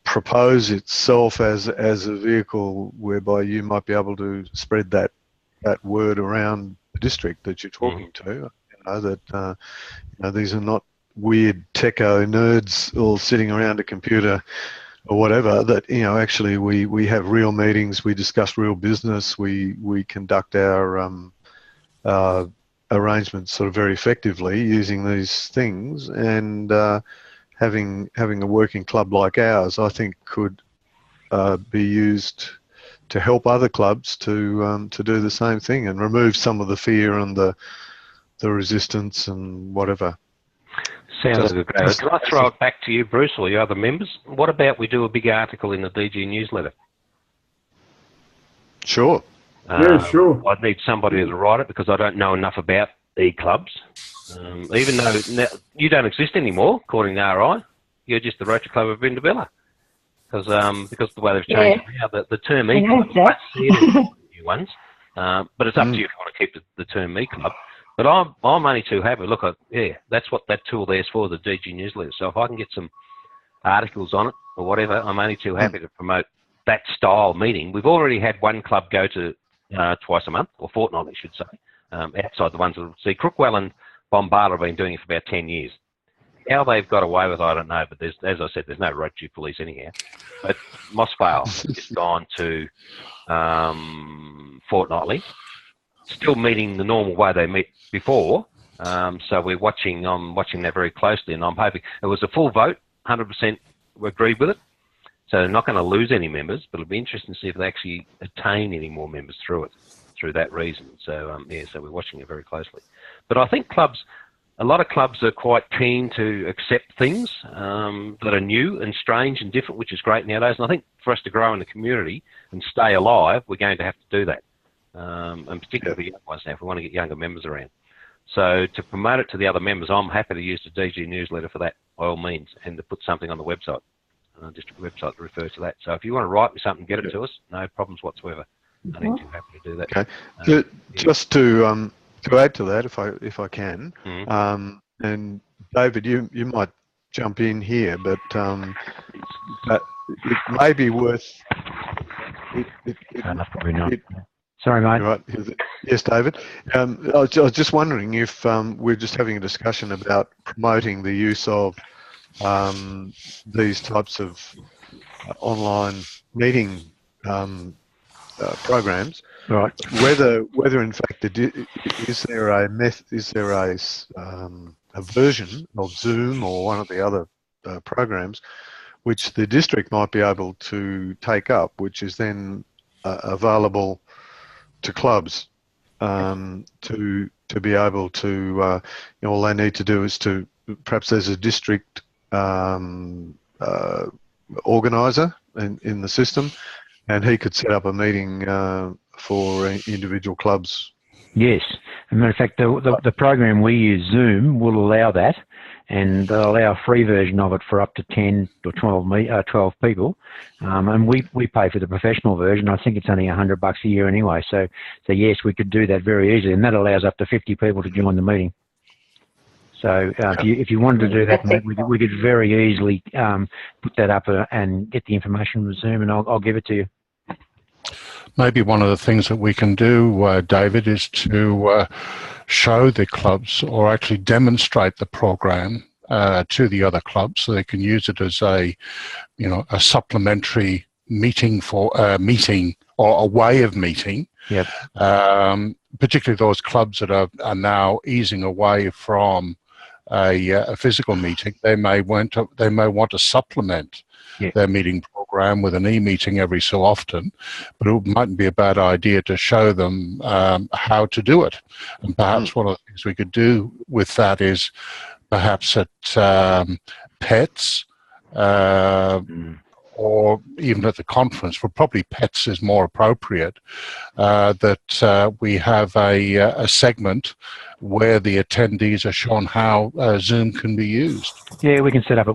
[SPEAKER 3] propose itself as a vehicle whereby you might be able to spread that word around the district that you're talking to. These are not weird techo nerds all sitting around a computer or whatever. That actually we have real meetings, we discuss real business, we conduct our arrangements sort of very effectively using these things, and having a working club like ours, I think, could be used to help other clubs to do the same thing and remove some of the fear and the resistance and whatever.
[SPEAKER 2] Sounds like a great idea. Can I throw it back to you, Bruce, or your other members? What about we do a big article in the DG newsletter?
[SPEAKER 5] Sure. Yeah, sure.
[SPEAKER 2] I'd need somebody to write it because I don't know enough about e-clubs. Even though you don't exist anymore, according to RI, you're just the Rotary Club of Brindabella. Because of the way they've changed it now, the term e-club, you won't see it in the new ones. But it's up to you if you want to keep the term e-club. But I'm only too happy. Look, that's what that tool there's for, the DG newsletter. So if I can get some articles on it or whatever, I'm only too happy to promote that style meeting. We've already had one club go to twice a month, or fortnightly, I should say, outside the ones that see. Crookwell and Bombala have been doing it for about 10 years. How they've got away with it, I don't know, but as I said, there's no Rotary police anyhow. But Mossvale has gone to fortnightly, still meeting the normal way they met before. So I'm watching that very closely, and I'm hoping it was a full vote, 100% agreed with it. So they're not going to lose any members, but it'll be interesting to see if they actually attain any more members through that reason. So so we're watching it very closely. But I think a lot of clubs are quite keen to accept things that are new and strange and different, which is great nowadays. And I think for us to grow in the community and stay alive, we're going to have to do that. And particularly the young ones now, if we want to get younger members around. So to promote it to the other members, I'm happy to use the DG newsletter for that, by all means, and to put something on the website, district website to refer to that. So if you want to write me something, get it to us, no problems whatsoever. I think you're happy to do that.
[SPEAKER 3] Okay. Just to add to that, if I can, and David, you might jump in here, but it may be worth.
[SPEAKER 6] Probably not. Sorry, mate.
[SPEAKER 3] Right. Yes, David. I was just wondering if we're just having a discussion about promoting the use of these types of online meeting programs.
[SPEAKER 6] Right.
[SPEAKER 3] Whether in fact is there a version of Zoom or one of the other programs which the district might be able to take up, which is then available to clubs to be able to all they need to do is to perhaps there's a district organizer in the system, and he could set up a meeting for individual clubs.
[SPEAKER 6] Yes. As a matter of fact, the program we use, Zoom, will allow that, and they'll allow a free version of it for up to 10 or 12 people. And we pay for the professional version. I think it's only $100 a year anyway. So yes, we could do that very easily, and that allows up to 50 people to join the meeting. So if you wanted to do that, mate, we could very easily put that up and get the information from Zoom, and I'll give it to you.
[SPEAKER 7] Maybe one of the things that we can do, David, is to show the clubs or actually demonstrate the program to the other clubs so they can use it as a supplementary meeting or a way of meeting.
[SPEAKER 6] Yep.
[SPEAKER 7] Particularly those clubs that are now easing away from a physical meeting. They may want to supplement their meeting program with an e-meeting every so often, but it mightn't be a bad idea to show them how to do it. And perhaps one of the things we could do with that is perhaps at PETS or even at the conference, but probably PETS is more appropriate, that we have a segment where the attendees are shown how Zoom can be used.
[SPEAKER 6] Yeah, we can set up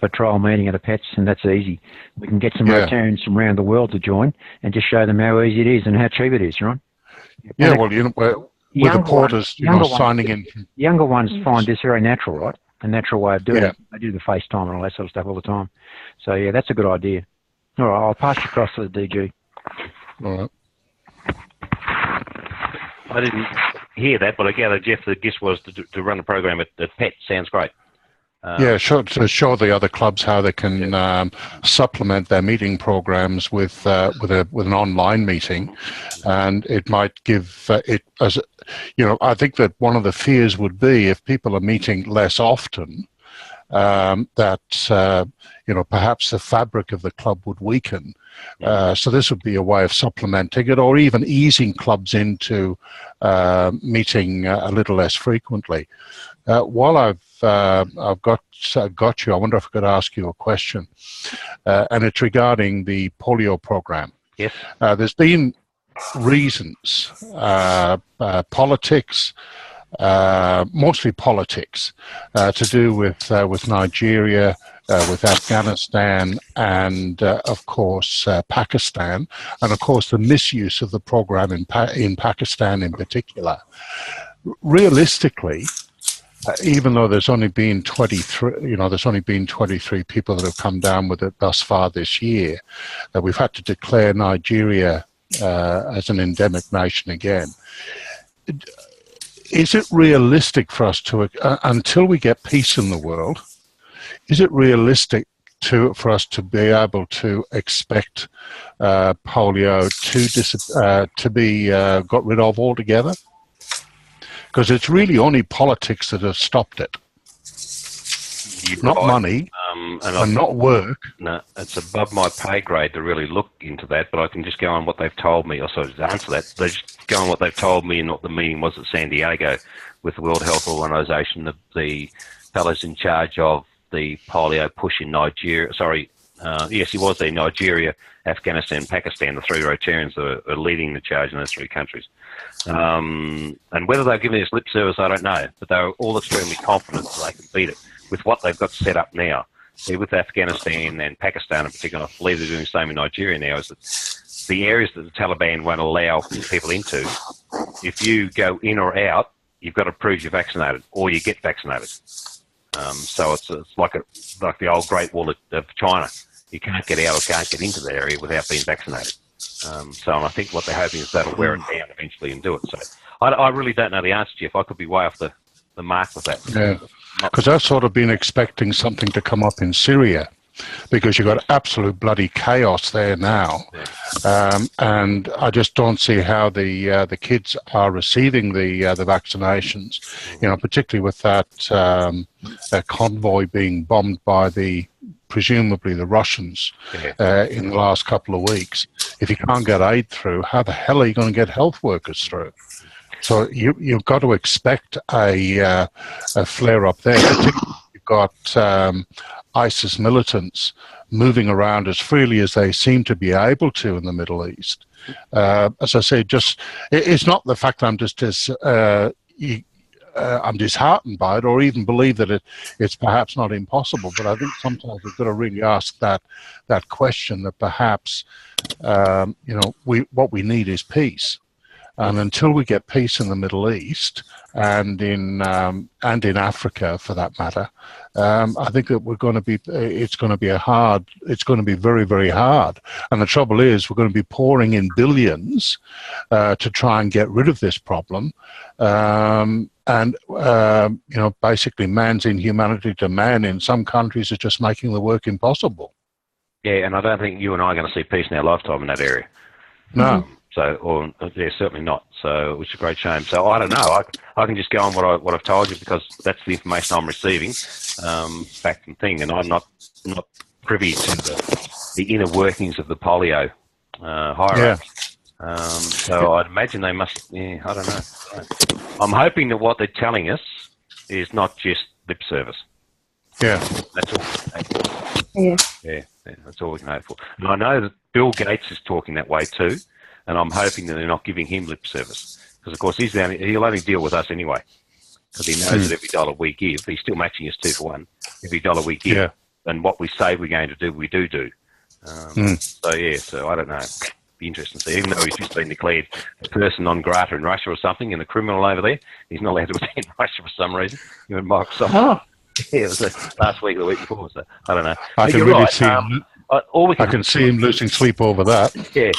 [SPEAKER 6] a trial meeting at a PETS, and that's easy. We can get some Rotarians from around the world to join and just show them how easy it is and how cheap it is, right?
[SPEAKER 7] Yeah, well, with the porters, signing in.
[SPEAKER 6] Younger ones find this very natural, right? A natural way of doing it. They do the FaceTime and all that sort of stuff all the time. So yeah, that's a good idea. All right, I'll pass you across to the DG.
[SPEAKER 7] All right.
[SPEAKER 2] I didn't hear that, but I gather, Jeff, the guess was to run a program at PET. Sounds great.
[SPEAKER 7] Sure. To show the other clubs how they can supplement their meeting programs with an online meeting, and it might give it as I think that one of the fears would be if people are meeting less often, that perhaps the fabric of the club would weaken. So this would be a way of supplementing it, or even easing clubs into meeting a little less frequently. While I've got you, I wonder if I could ask you a question, and it's regarding the polio program.
[SPEAKER 2] Yes.
[SPEAKER 7] There's been reasons, politics, mostly politics, to do with Nigeria, with Afghanistan, and of course Pakistan, and of course the misuse of the program in Pakistan in particular. Realistically, even though there's only been 23, there's only been 23 people that have come down with it thus far this year, that we've had to declare Nigeria as an endemic nation again. Is it realistic for us to, until we get peace in the world, is it realistic for us to be able to expect polio to be got rid of altogether? Because it's really only politics that have stopped it. Not money and not work.
[SPEAKER 2] No, it's above my pay grade to really look into that, but I can just go on what they've told me. Also, to answer that, they just go on what they've told me and what the meeting was at San Diego with the World Health Organization, the fellows in charge of the polio push in Nigeria. Yes, he was there. Nigeria, Afghanistan, Pakistan, the three Rotarians that are leading the charge in those three countries. And whether they're giving us lip service, I don't know. But they're all extremely confident that they can beat it with what they've got set up now. See, with Afghanistan and Pakistan in particular, I believe they're doing the same in Nigeria now, is that the areas that the Taliban won't allow people into, if you go in or out, you've got to prove you're vaccinated or you get vaccinated. So it's like the old Great Wall of China. You can't get out or can't get into the area without being vaccinated. So I think what they're hoping is that'll wear it down eventually and do it. So I really don't know the answer, Jeff. I could be way off the mark with that.
[SPEAKER 7] Yeah, because I've sort of been expecting something to come up in Syria, because you've got absolute bloody chaos there now. Yeah. And I just don't see how the kids are receiving the vaccinations, particularly with that convoy being bombed by presumably the Russians in the last couple of weeks. If you can't get aid through, how the hell are you going to get health workers through? So you've got to expect a flare up there. Particularly you've got ISIS militants moving around as freely as they seem to be able to in the Middle East. As I say, it's not the fact that I'm disheartened by it, or even believe that it's perhaps not impossible. But I think sometimes we've got to really ask that question, that perhaps what we need is peace. And until we get peace in the Middle East and in Africa, for that matter, I think that it's going to be very, very hard. And the trouble is, we're going to be pouring in billions to try and get rid of this problem. Basically, man's inhumanity to man in some countries is just making the work impossible.
[SPEAKER 2] Yeah, and I don't think you and I are going to see peace in our lifetime in that area.
[SPEAKER 7] No.
[SPEAKER 2] Certainly not. So, which is a great shame. So, I don't know. I can just go on what I've told you, because that's the information I'm receiving, fact and thing, and I'm not privy to the inner workings of the polio hierarchy. Yeah. So I'd imagine they must. Yeah, I don't know. I'm hoping that what they're telling us is not just lip service.
[SPEAKER 7] Yeah,
[SPEAKER 2] that's all.
[SPEAKER 1] Yeah,
[SPEAKER 2] that's all we can hope for. And I know that Bill Gates is talking that way too. And I'm hoping that they're not giving him lip service, because of course he'll only deal with us anyway, because he knows that every dollar we give, he's still matching us 2 for 1. Every dollar we give, and what we say we're going to do, we do. So I don't know. Be interesting to see. Even though he's just been declared a person non grata in Russia or something, and a criminal over there, he's not allowed to attend Russia for some reason. Even Microsoft.
[SPEAKER 1] Oh.
[SPEAKER 2] Yeah, it was last week or the week before. So I don't know.
[SPEAKER 7] I can really see him. I can see him losing sleep over that.
[SPEAKER 2] Yeah.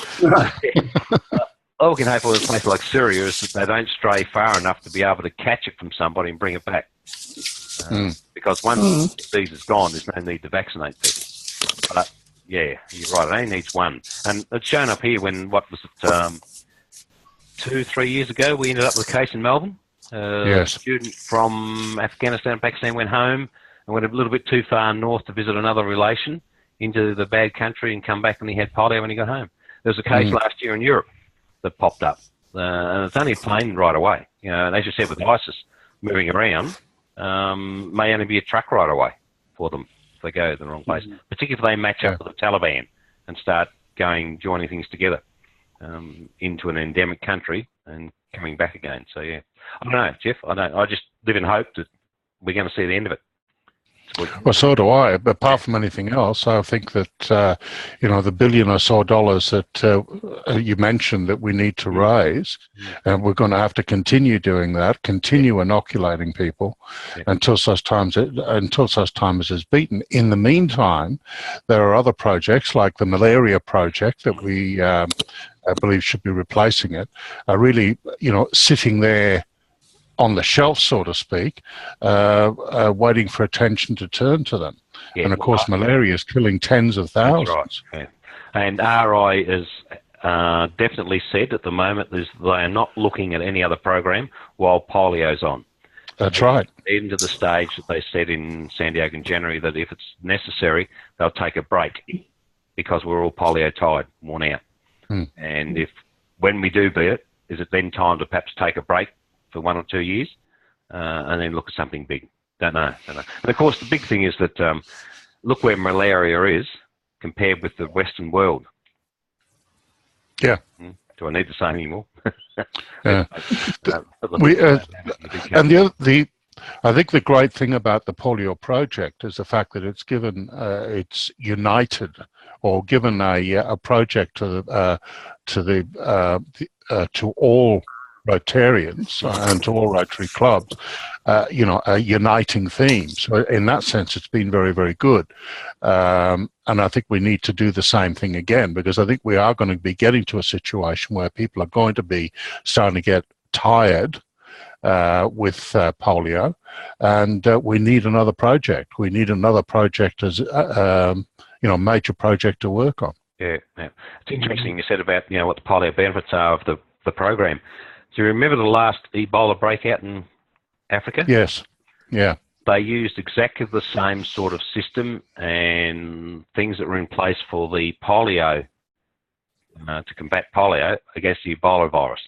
[SPEAKER 2] All we can hope for in a place like Syria is that they don't stray far enough to be able to catch it from somebody and bring it back. Because once the disease is gone, there's no need to vaccinate people. But, yeah, you're right. It only needs one. And it's shown up here when, 2-3 years ago, we ended up with a case in Melbourne. A student from Afghanistan and Pakistan went home and went a little bit too far north to visit another relation into the bad country and come back, and he had polio when he got home. There was a case last year in Europe that popped up, and it's only a plane right away. And as you said, with ISIS moving around, may only be a truck right away for them if they go to the wrong place, particularly if they match up with the Taliban and start joining things together into an endemic country and coming back again. So, yeah. I don't know, Jeff. I just live in hope that we're going to see the end of it
[SPEAKER 7] Well, so do I. But apart from anything else, I think that the $1 billion or so that you mentioned that we need to raise, and we're going to have to continue doing that, continue inoculating people until such time as is beaten. In the meantime, there are other projects like the malaria project that we I believe should be replacing it. Are really sitting there on the shelf, so to speak, waiting for attention to turn to them. Yeah, and of course, malaria is killing tens of thousands.
[SPEAKER 2] That's right. Yeah. And RI is definitely said at the moment they are not looking at any other program while polio's on.
[SPEAKER 7] That's right.
[SPEAKER 2] Even to the stage that they said in San Diego in January that if it's necessary, they'll take a break because we're all polio tired, worn out. And when we do beat it, is it then time to perhaps take a break for 1 or 2 years, and then look at something big? Don't know. And of course, the big thing is that look where malaria is compared with the Western world.
[SPEAKER 7] Yeah.
[SPEAKER 2] Do I need to say any more?
[SPEAKER 7] Yeah. I think the great thing about the polio project is the fact that it's given, it's united or given a project to all Rotarians and to all Rotary clubs, a uniting theme. So in that sense, it's been very, very good. And I think we need to do the same thing again, because I think we are going to be getting to a situation where people are going to be starting to get tired with polio, and we need another project. We need another project as major project to work on.
[SPEAKER 2] Yeah. It's interesting you said about what the polio benefits are of the program. Do you remember the last Ebola breakout in Africa?
[SPEAKER 7] Yes. Yeah.
[SPEAKER 2] They used exactly the same sort of system and things that were in place for the polio to combat polio against the Ebola virus.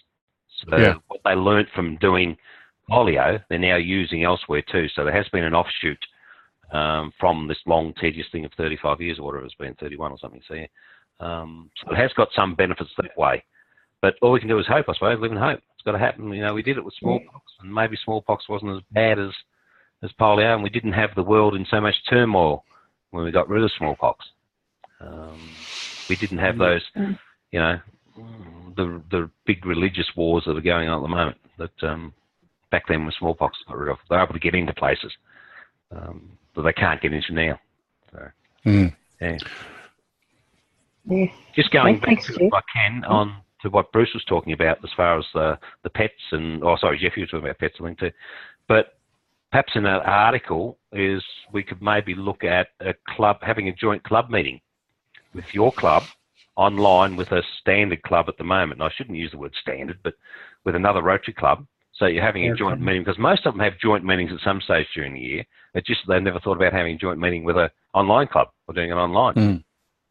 [SPEAKER 2] So what they learnt from doing polio, they're now using elsewhere too. So there has been an offshoot from this long, tedious thing of 35 years or whatever it's been, 31 or something. So, so it has got some benefits that way. But all we can do is hope, I suppose, live in hope. It's got to happen. We did it with smallpox, and maybe smallpox wasn't as bad as polio, and we didn't have the world in so much turmoil when we got rid of smallpox. We didn't have those, the big religious wars that are going on at the moment that back then when smallpox got rid of. They're able to get into places that they can't get into now. So, yeah. Just going back to, if I can, on to what Bruce was talking about as far as the pets and, Jeff, you were talking about pets, I think too. But perhaps in that article is we could maybe look at having a joint club meeting with your club online with a standard club at the moment. And I shouldn't use the word standard, but with another Rotary club. So you're having a joint meeting, because most of them have joint meetings at some stage during the year. It's just they've never thought about having a joint meeting with an online club or doing it online.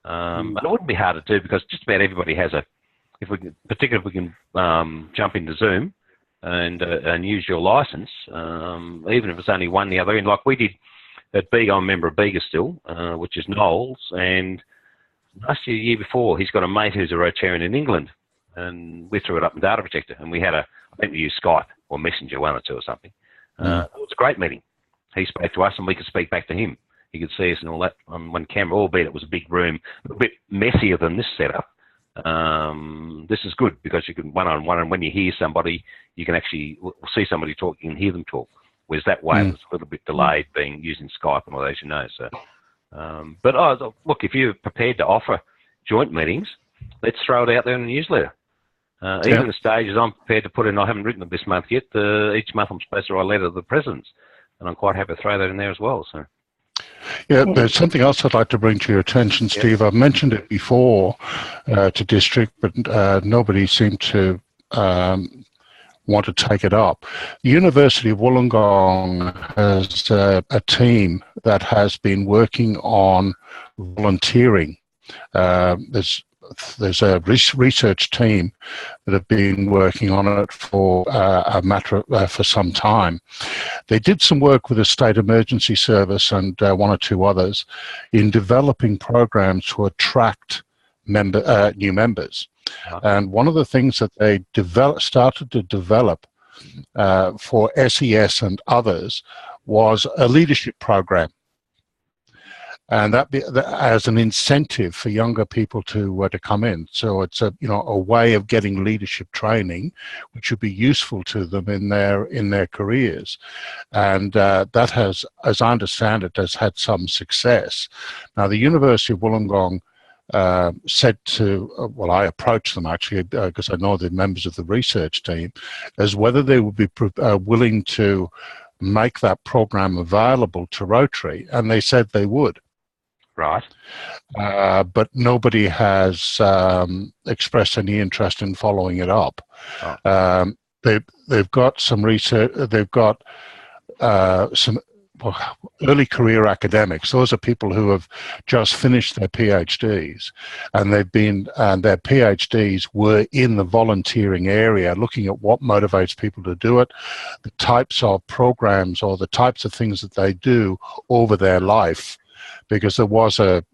[SPEAKER 2] And it wouldn't be hard to do, because just about everybody has particularly if we can jump into Zoom and use your license, even if it's only one the other end, like we did at Bega. I'm a member of Bega still, which is Knowles, and last year before, he's got a mate who's a Rotarian in England, and we threw it up in Data Protector, and I think we used Skype or Messenger, one or two or something. It was a great meeting. He spoke to us and we could speak back to him. He could see us and all that on one camera, albeit it was a big room, a bit messier than this setup. This is good because you can one-on-one, and when you hear somebody, you can actually see somebody talk, you can hear them talk. Whereas that way it's a little bit delayed using Skype and all that, So, but look, if you're prepared to offer joint meetings, let's throw it out there in the newsletter. Even the stages I'm prepared to put in, I haven't written it this month yet. Each month I'm supposed to write a letter to the presidents, and I'm quite happy to throw that in there as well. So.
[SPEAKER 7] Yeah, there's something else I'd like to bring to your attention, Steve. I've mentioned it before to district, but nobody seemed to want to take it up. The University of Wollongong has a team that has been working on volunteering. There's a research team that have been working on it for for some time. They did some work with the State Emergency Service and one or two others in developing programs to attract new members. And one of the things that they started to develop for SES and others was a leadership program. and that as an incentive for younger people to come in. So it's a way of getting leadership training, which would be useful to them in their careers, and that has, as I understand it, has had some success. Now, the University of Wollongong said to, well, I approached them actually because I know they're members of the research team, as whether they would be willing to make that program available to Rotary, and they said they would.
[SPEAKER 2] Right.
[SPEAKER 7] But nobody has expressed any interest in following it up. Oh. They've got some research. They've got some early career academics. Those are people who have just finished their PhDs, and their PhDs were in the volunteering area, looking at what motivates people to do it, the types of programs or the types of things that they do over their life. Because there was a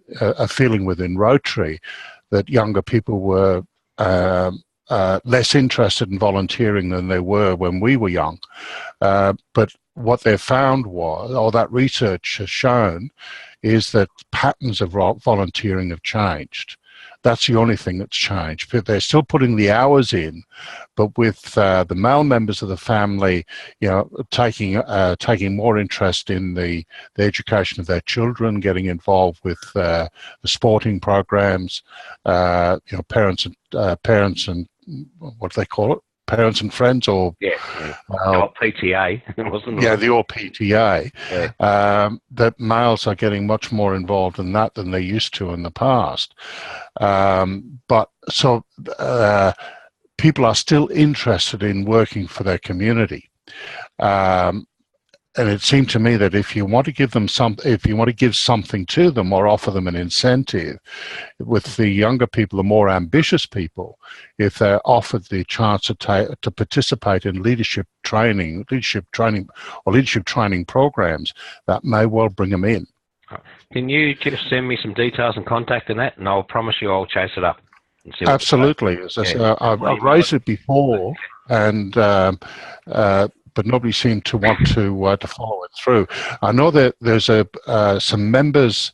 [SPEAKER 7] feeling within Rotary that younger people were less interested in volunteering than they were when we were young. But what they found was, or that research has shown, is that patterns of volunteering have changed. That's the only thing that's changed. They're still putting the hours in, but with the male members of the family, taking more interest in the education of their children, getting involved with the sporting programs, parents and what do they call it? Parents and friends, or
[SPEAKER 2] PTA, wasn't it?
[SPEAKER 7] Yeah, the old PTA. Yeah. That males are getting much more involved in that than they used to in the past. But people are still interested in working for their community. And it seemed to me that if you want to give them something to them or offer them an incentive, with the younger people, the more ambitious people, if they're offered the chance to participate in leadership training programs, that may well bring them in.
[SPEAKER 2] Can you just send me some details and contact in that, and I'll promise you I'll chase it up. And see
[SPEAKER 7] Absolutely. As I say, I've raised it before, and but nobody seemed to want to follow it through. I know that there's some members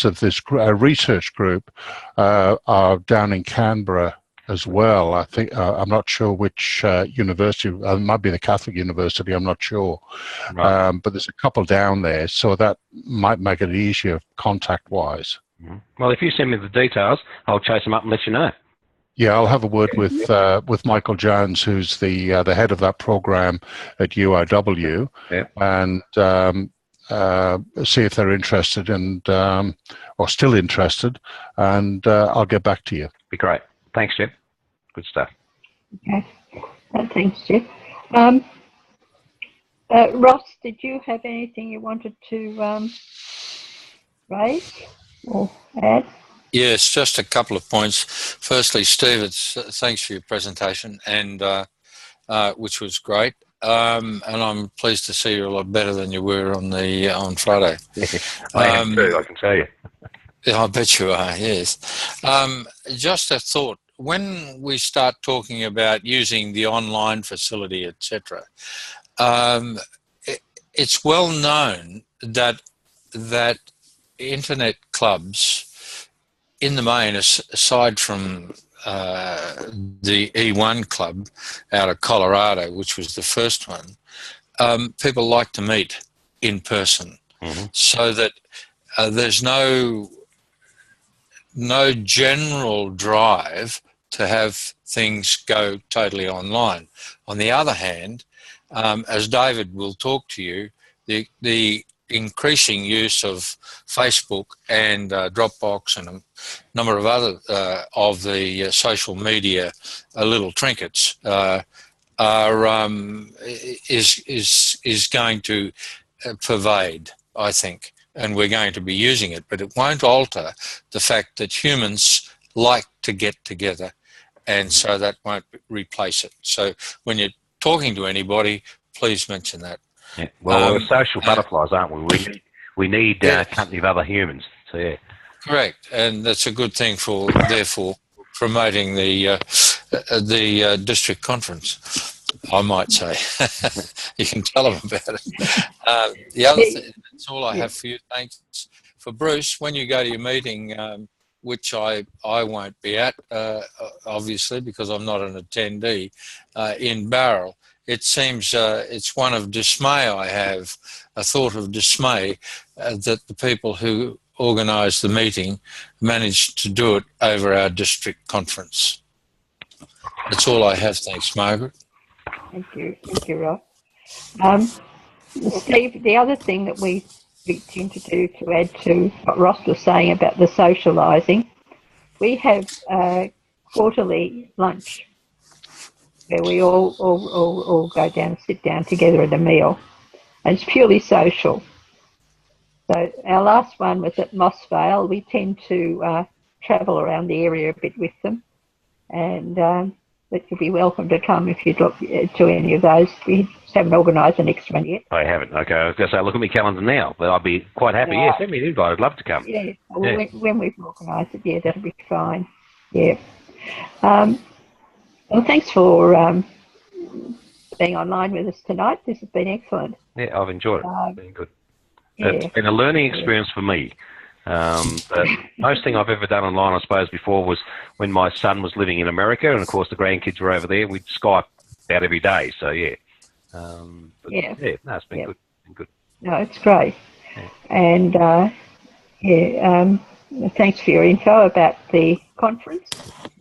[SPEAKER 7] of this research group are down in Canberra as well. I think I'm not sure which university. It might be the Catholic University. I'm not sure, right. But there's a couple down there, so that might make it easier contact-wise.
[SPEAKER 2] Well, if you send me the details, I'll chase them up and let you know.
[SPEAKER 7] Yeah, I'll have a word with Michael Jones, who's the head of that program at UIW, and see if they're interested or still interested, and I'll get back to you.
[SPEAKER 2] Be great. Thanks, Jeff. Good stuff.
[SPEAKER 1] Okay. Thanks, Jeff. Ross, did you have anything you wanted to raise or add?
[SPEAKER 4] Yes, just a couple of points. Firstly, Steve, thanks for your presentation, and which was great. And I'm pleased to see you're a lot better than you were on Friday.
[SPEAKER 2] I am too, I can tell you.
[SPEAKER 4] I bet you are. Yes. Just a thought. When we start talking about using the online facility, etc., it's well known that internet clubs, in the main, aside from the E1 club out of Colorado, which was the first one, people like to meet in person, so that there's no general drive to have things go totally online. On the other hand, as David will talk to you, the increasing use of Facebook and Dropbox and a number of other of the social media little trinkets is going to pervade, I think, and we're going to be using it, but it won't alter the fact that humans like to get together, and so that won't replace it. So when you're talking to anybody, please mention that.
[SPEAKER 2] Yeah. Well, we're social butterflies, aren't we? We need company of other humans. So yeah.
[SPEAKER 4] Correct, and that's a good thing for therefore promoting the district conference. I might say. You can tell them about it. The other thing, that's all I have for you. Thanks. For Bruce, when you go to your meeting, which I won't be at, obviously, because I'm not an attendee, in Barrel, it seems it's one of dismay I have, a thought of dismay, that the people who organised the meeting managed to do it over our district conference. That's all I have. Thanks, Margaret.
[SPEAKER 1] Thank you, Ross. Steve, the other thing that we tend to do, to add to what Ross was saying about the socialising, we have quarterly lunch where we all go down and sit down together at a meal, and it's purely social. So our last one was at Moss Vale. We tend to travel around the area a bit with them, and but you'll be welcome to come if you'd look to any of those. We haven't organised the next one yet.
[SPEAKER 2] I haven't. Okay, I was going to say, look at my calendar now, but I'd be quite happy. Yeah, send me an invite. I'd love to come.
[SPEAKER 1] Yeah, well, when we've organised it, yeah, that'll be fine. Yeah. Well, thanks for being online with us tonight. This has been excellent.
[SPEAKER 2] Yeah, I've enjoyed it. It's been good.
[SPEAKER 1] Yeah.
[SPEAKER 2] It's been a learning experience for me. The most thing I've ever done online, I suppose, before was when my son was living in America, and of course the grandkids were over there. We'd Skype about every day. So yeah, no, it's been good. Been good.
[SPEAKER 1] No, it's great. Yeah. And thanks for your info about the conference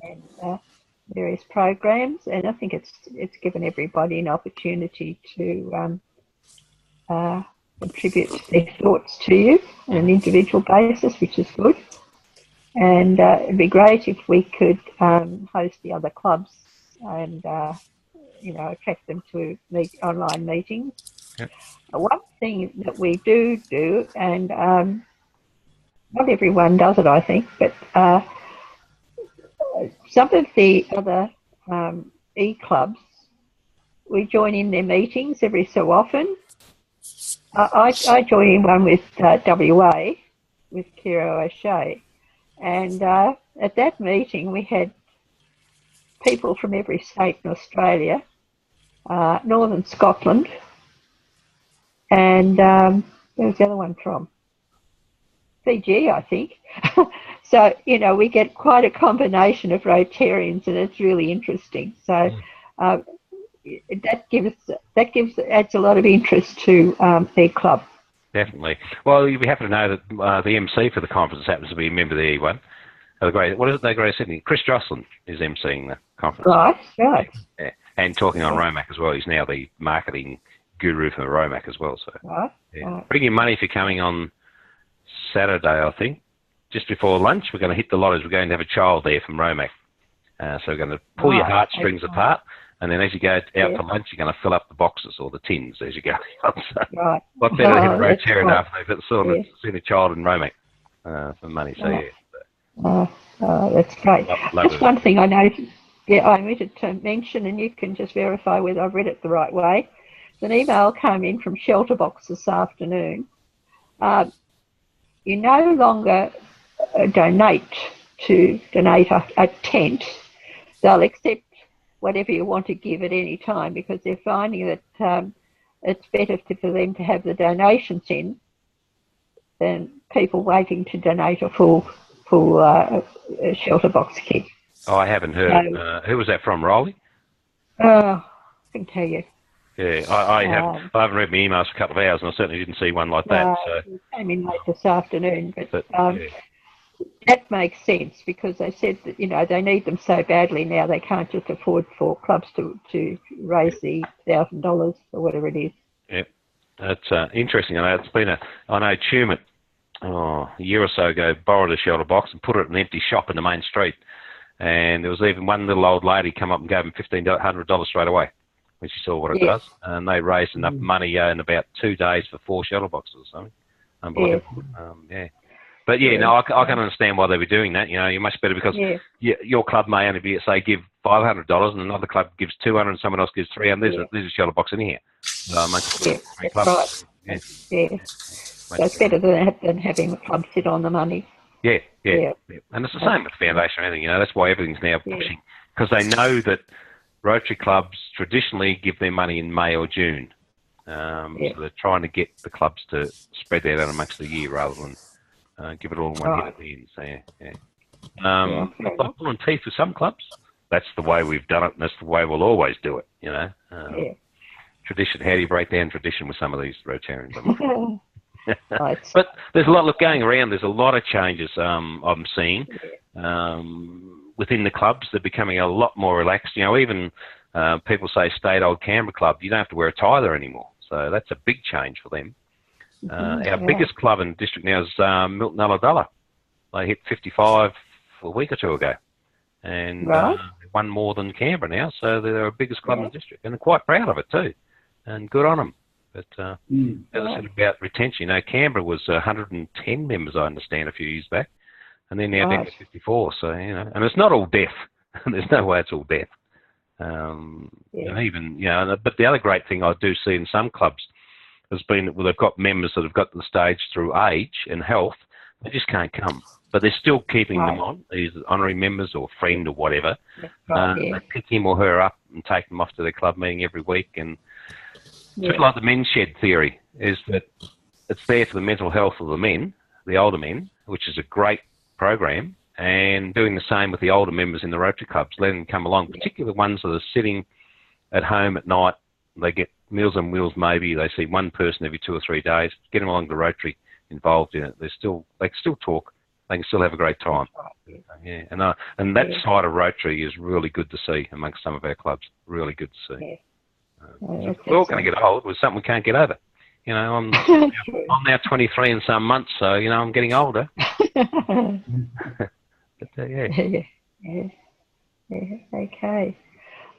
[SPEAKER 1] and various programs. And I think it's given everybody an opportunity to contribute their thoughts to you on an individual basis, which is good. And it'd be great if we could host the other clubs and attract them to online meetings.
[SPEAKER 2] Yep.
[SPEAKER 1] One thing that we do, and not everyone does it, I think, but some of the other e-clubs, we join in their meetings every so often. I join in one with WA, with Kiro O'Shea, and at that meeting we had people from every state in Australia, Northern Scotland, and where was the other one from? Fiji, I think. So, we get quite a combination of Rotarians, and it's really interesting. So adds a lot of interest to their club.
[SPEAKER 2] Definitely. Well, you'll be happy to know that the MC for the conference happens to be a member of the E1. What is it, the Great Sydney? Chris Jocelyn is MCing the conference.
[SPEAKER 1] Right.
[SPEAKER 2] Yeah. And talking on Romac as well. He's now the marketing guru for Romac as well. So
[SPEAKER 1] Right.
[SPEAKER 2] Bring your money if you're coming on Saturday, I think. Just before lunch, we're going to hit the lotteries. We're going to have a child there from Romac. So we're going to pull your heartstrings apart. And then as you go out for lunch, you're going to fill up the boxes or the tins as you go out. So
[SPEAKER 1] Right.
[SPEAKER 2] What better to hit Rotarian after they've seen a child in Romac for money. So
[SPEAKER 1] that's great. That's one thing I noticed. Yeah, I omitted to mention, and you can just verify whether I've read it the right way. An email came in from Shelterbox this afternoon. You no longer donate a tent. They'll accept whatever you want to give at any time, because they're finding that it's better for them to have the donations in than people waiting to donate a full shelter box kit.
[SPEAKER 2] Oh, I haven't heard. Who was that from, Riley?
[SPEAKER 1] I can tell you.
[SPEAKER 2] Yeah, I haven't read my emails for a couple of hours, and I certainly didn't see one like that. So
[SPEAKER 1] it came in late this afternoon, but that makes sense, because they said that they need them so badly now they can't just afford for clubs to raise the $1,000 or whatever it is.
[SPEAKER 2] Yeah, that's interesting. I know Tumut a year or so ago borrowed a shelter box and put it in an empty shop in the main street, and there was even one little old lady come up and gave him $1,500 straight away when she saw what it does, and they raised enough money in about 2 days for 4 shelter boxes or something. Unbelievable. But I can understand why they were doing that. You're much better, because your club may only be, say, give $500, and another club gives $200, and someone else gives $300. There's a shelter box in here.
[SPEAKER 1] That's right. Yeah. So it's better than having the club sit on the money.
[SPEAKER 2] Yeah. And it's the same with the foundation or anything. That's why everything's now pushing, because they know that Rotary clubs traditionally give their money in May or June. So they're trying to get the clubs to spread that out amongst the year rather than give it all in one hit at the end. So, pulling teeth with some clubs. That's the way we've done it, and that's the way we'll always do it. Tradition. How do you break down tradition with some of these Rotarians? But there's a lot going around. There's a lot of changes I'm seeing within the clubs. They're becoming a lot more relaxed. Even people say State Old Canberra Club, you don't have to wear a tie there anymore. So that's a big change for them. Our biggest club in the district now is Milton Ulladulla. They hit 55 a week or two ago, and won more than Canberra now. So they're our biggest club in the district, and they're quite proud of it too, and good on them. But as I said about retention, Canberra was 110 members, I understand, a few years back, and then now down to 54. So and it's not all deaf. There's no way it's all deaf. And even but the other great thing I do see in some clubs has been that they've got members that have got to the stage through age and health, they just can't come, but they're still keeping them on, either honorary members or friend or whatever. They pick him or her up and take them off to their club meeting every week. And it's a bit like the men's shed theory, is that it's there for the mental health of the men, the older men, which is a great program, and doing the same with the older members in the Rotary clubs, letting them come along, particularly the ones that are sitting at home at night. They get Meals on Wheels maybe, they see one person every 2 or 3 days, get them along to Rotary, involved in it. They can still talk, they can still have a great time. And that side of Rotary is really good to see amongst some of our clubs, really good to see. We're all going to get old with something we can't get over. I'm now 23 in some months, so I'm getting older. But,
[SPEAKER 1] okay.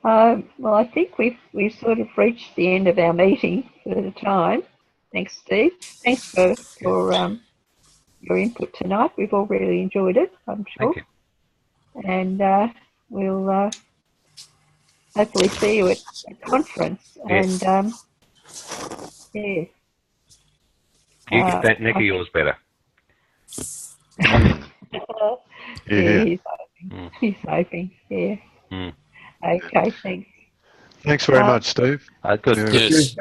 [SPEAKER 1] Well, I think we've sort of reached the end of our meeting for the time. Thanks, Steve. Thanks for your input tonight. We've all really enjoyed it, I'm sure.
[SPEAKER 2] Thank you.
[SPEAKER 1] And we'll hopefully see you at a conference.
[SPEAKER 2] Yes.
[SPEAKER 1] And
[SPEAKER 2] You get that neck of yours better.
[SPEAKER 1] He's hoping. Okay, thanks.
[SPEAKER 3] Thanks very much, Steve.
[SPEAKER 2] Good.
[SPEAKER 4] Yes.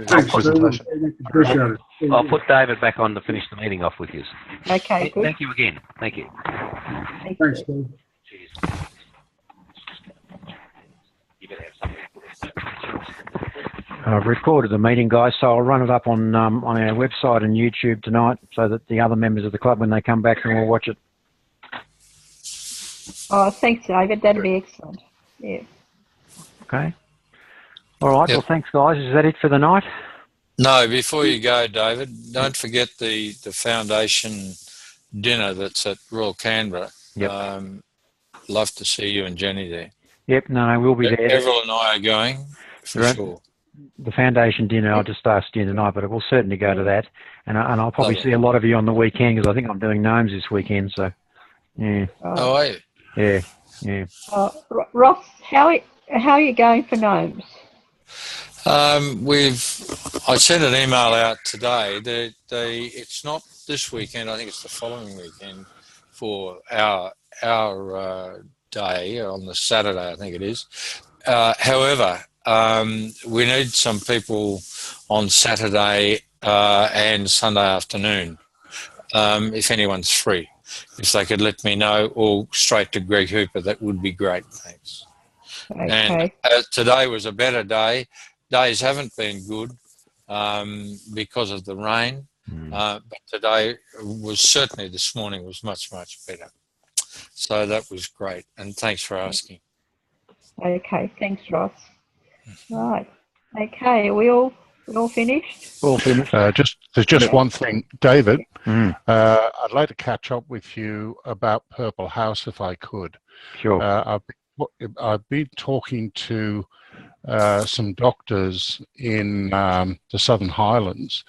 [SPEAKER 5] Thanks, Steve. Appreciate it.
[SPEAKER 2] I'll put David back on to finish the meeting off with you.
[SPEAKER 1] Okay, good.
[SPEAKER 2] Thank you again. Thank you.
[SPEAKER 5] Thanks, Steve.
[SPEAKER 2] Cheers. You better have something.
[SPEAKER 6] I've recorded the meeting, guys, so I'll run it up on our website and YouTube tonight so that the other members of the club, when they come back, can all watch it.
[SPEAKER 1] Oh, thanks, David. That'd be excellent. Yeah.
[SPEAKER 6] Okay. All right. Well, thanks, guys. Is that it for the night?
[SPEAKER 4] No, before you go, David, don't forget the foundation dinner that's at Royal Canberra.
[SPEAKER 6] Yep.
[SPEAKER 4] Love to see you and Jenny there.
[SPEAKER 6] Yep. No, we'll be there.
[SPEAKER 4] Everil and I are going, for sure.
[SPEAKER 6] The foundation dinner, I'll just ask you tonight, but we'll certainly go to that. And I'll probably see a lot of you on the weekend because I think I'm doing gnomes this weekend. So, yeah.
[SPEAKER 4] Oh, are you?
[SPEAKER 6] Yeah.
[SPEAKER 1] Ross, how are you going for gnomes?
[SPEAKER 4] I sent an email out today. It's not this weekend. I think it's the following weekend for our day on the Saturday. I think it is. However, we need some people on Saturday and Sunday afternoon, if anyone's free. If they could let me know, or straight to Greg Hooper, that would be great. Thanks.
[SPEAKER 1] Okay.
[SPEAKER 4] And today was a better day. Days haven't been good because of the rain, but today was certainly, this morning was much, much better. So that was great, and thanks for asking.
[SPEAKER 1] Okay, thanks, Ross. Right. Okay, are we all finished?
[SPEAKER 6] All finished.
[SPEAKER 7] There's just one thing, David. I'd like to catch up with you about Purple House if I could.
[SPEAKER 6] Sure.
[SPEAKER 7] I've been talking to some doctors in the Southern Highlands,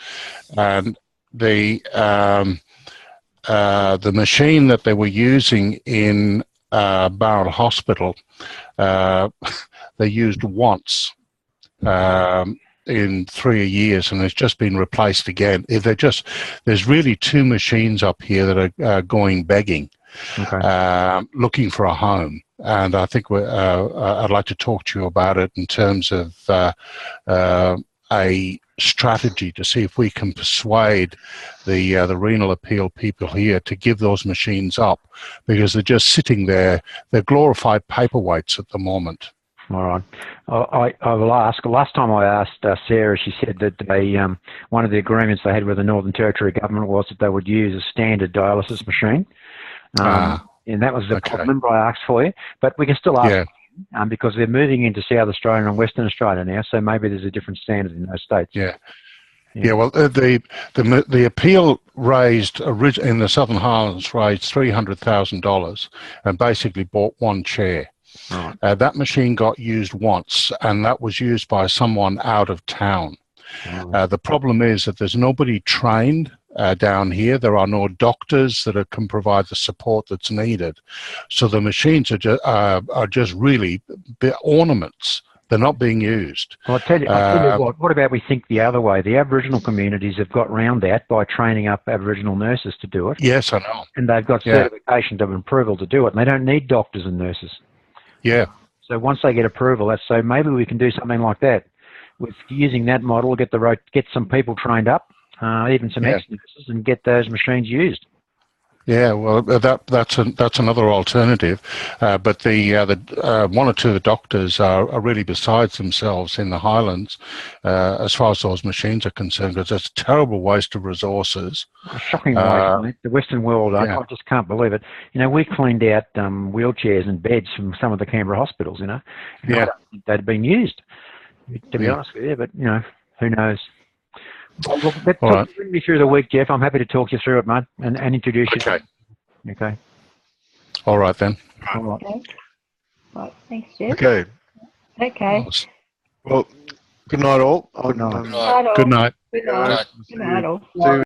[SPEAKER 7] and the machine that they were using in Barrel Hospital, they used once in 3 years, and it's just been replaced again. There's really two machines up here that are going begging, looking for a home. and I think I'd like to talk to you about it in terms of a strategy to see if we can persuade the renal appeal people here to give those machines up, because they're just sitting there. They're glorified paperweights at the moment.
[SPEAKER 6] All right. I will ask. Last time I asked Sarah, she said that one of the agreements they had with the Northern Territory government was that they would use a standard dialysis machine. And that was the problem I asked for you. But we can still ask because they're moving into South Australia and Western Australia now, so maybe there's a different standard in those states.
[SPEAKER 7] Yeah, well, the appeal raised in the Southern Highlands raised $300,000 and basically bought one chair.
[SPEAKER 6] Right.
[SPEAKER 7] That machine got used once, and that was used by someone out of town. The problem is that there's nobody trained down here. There are no doctors that can provide the support that's needed. So the machines are just really ornaments. They're not being used.
[SPEAKER 6] Well, I'll tell you what about we think the other way? The Aboriginal communities have got round that by training up Aboriginal nurses to do it.
[SPEAKER 7] Yes, I know.
[SPEAKER 6] And they've got certification of approval to do it, and they don't need doctors and nurses.
[SPEAKER 7] Yeah.
[SPEAKER 6] So once they get approval, so maybe we can do something like that. With using that model, get some people trained up, even some ex-nurses, and get those machines used.
[SPEAKER 7] Yeah, well, that's another alternative, but the one or two of the doctors are really besides themselves in the Highlands as far as those machines are concerned, because it's a terrible waste of resources.
[SPEAKER 6] A shocking waste, mate. The Western world, I just can't believe it. You know, we cleaned out wheelchairs and beds from some of the Canberra hospitals. You know, and I don't think they'd been used, to be honest with you. But you know, who knows? Well, bring me through the week, Jeff. I'm happy to talk you through it, mate, and introduce you. Okay.
[SPEAKER 7] All right, then.
[SPEAKER 6] All right.
[SPEAKER 1] Okay. Right. Thanks, Jeff.
[SPEAKER 3] Okay.
[SPEAKER 1] Okay.
[SPEAKER 3] Well, good night, all.
[SPEAKER 6] Good night.
[SPEAKER 1] Good night.
[SPEAKER 7] Good night.
[SPEAKER 1] Good night. Good night, all.
[SPEAKER 3] See you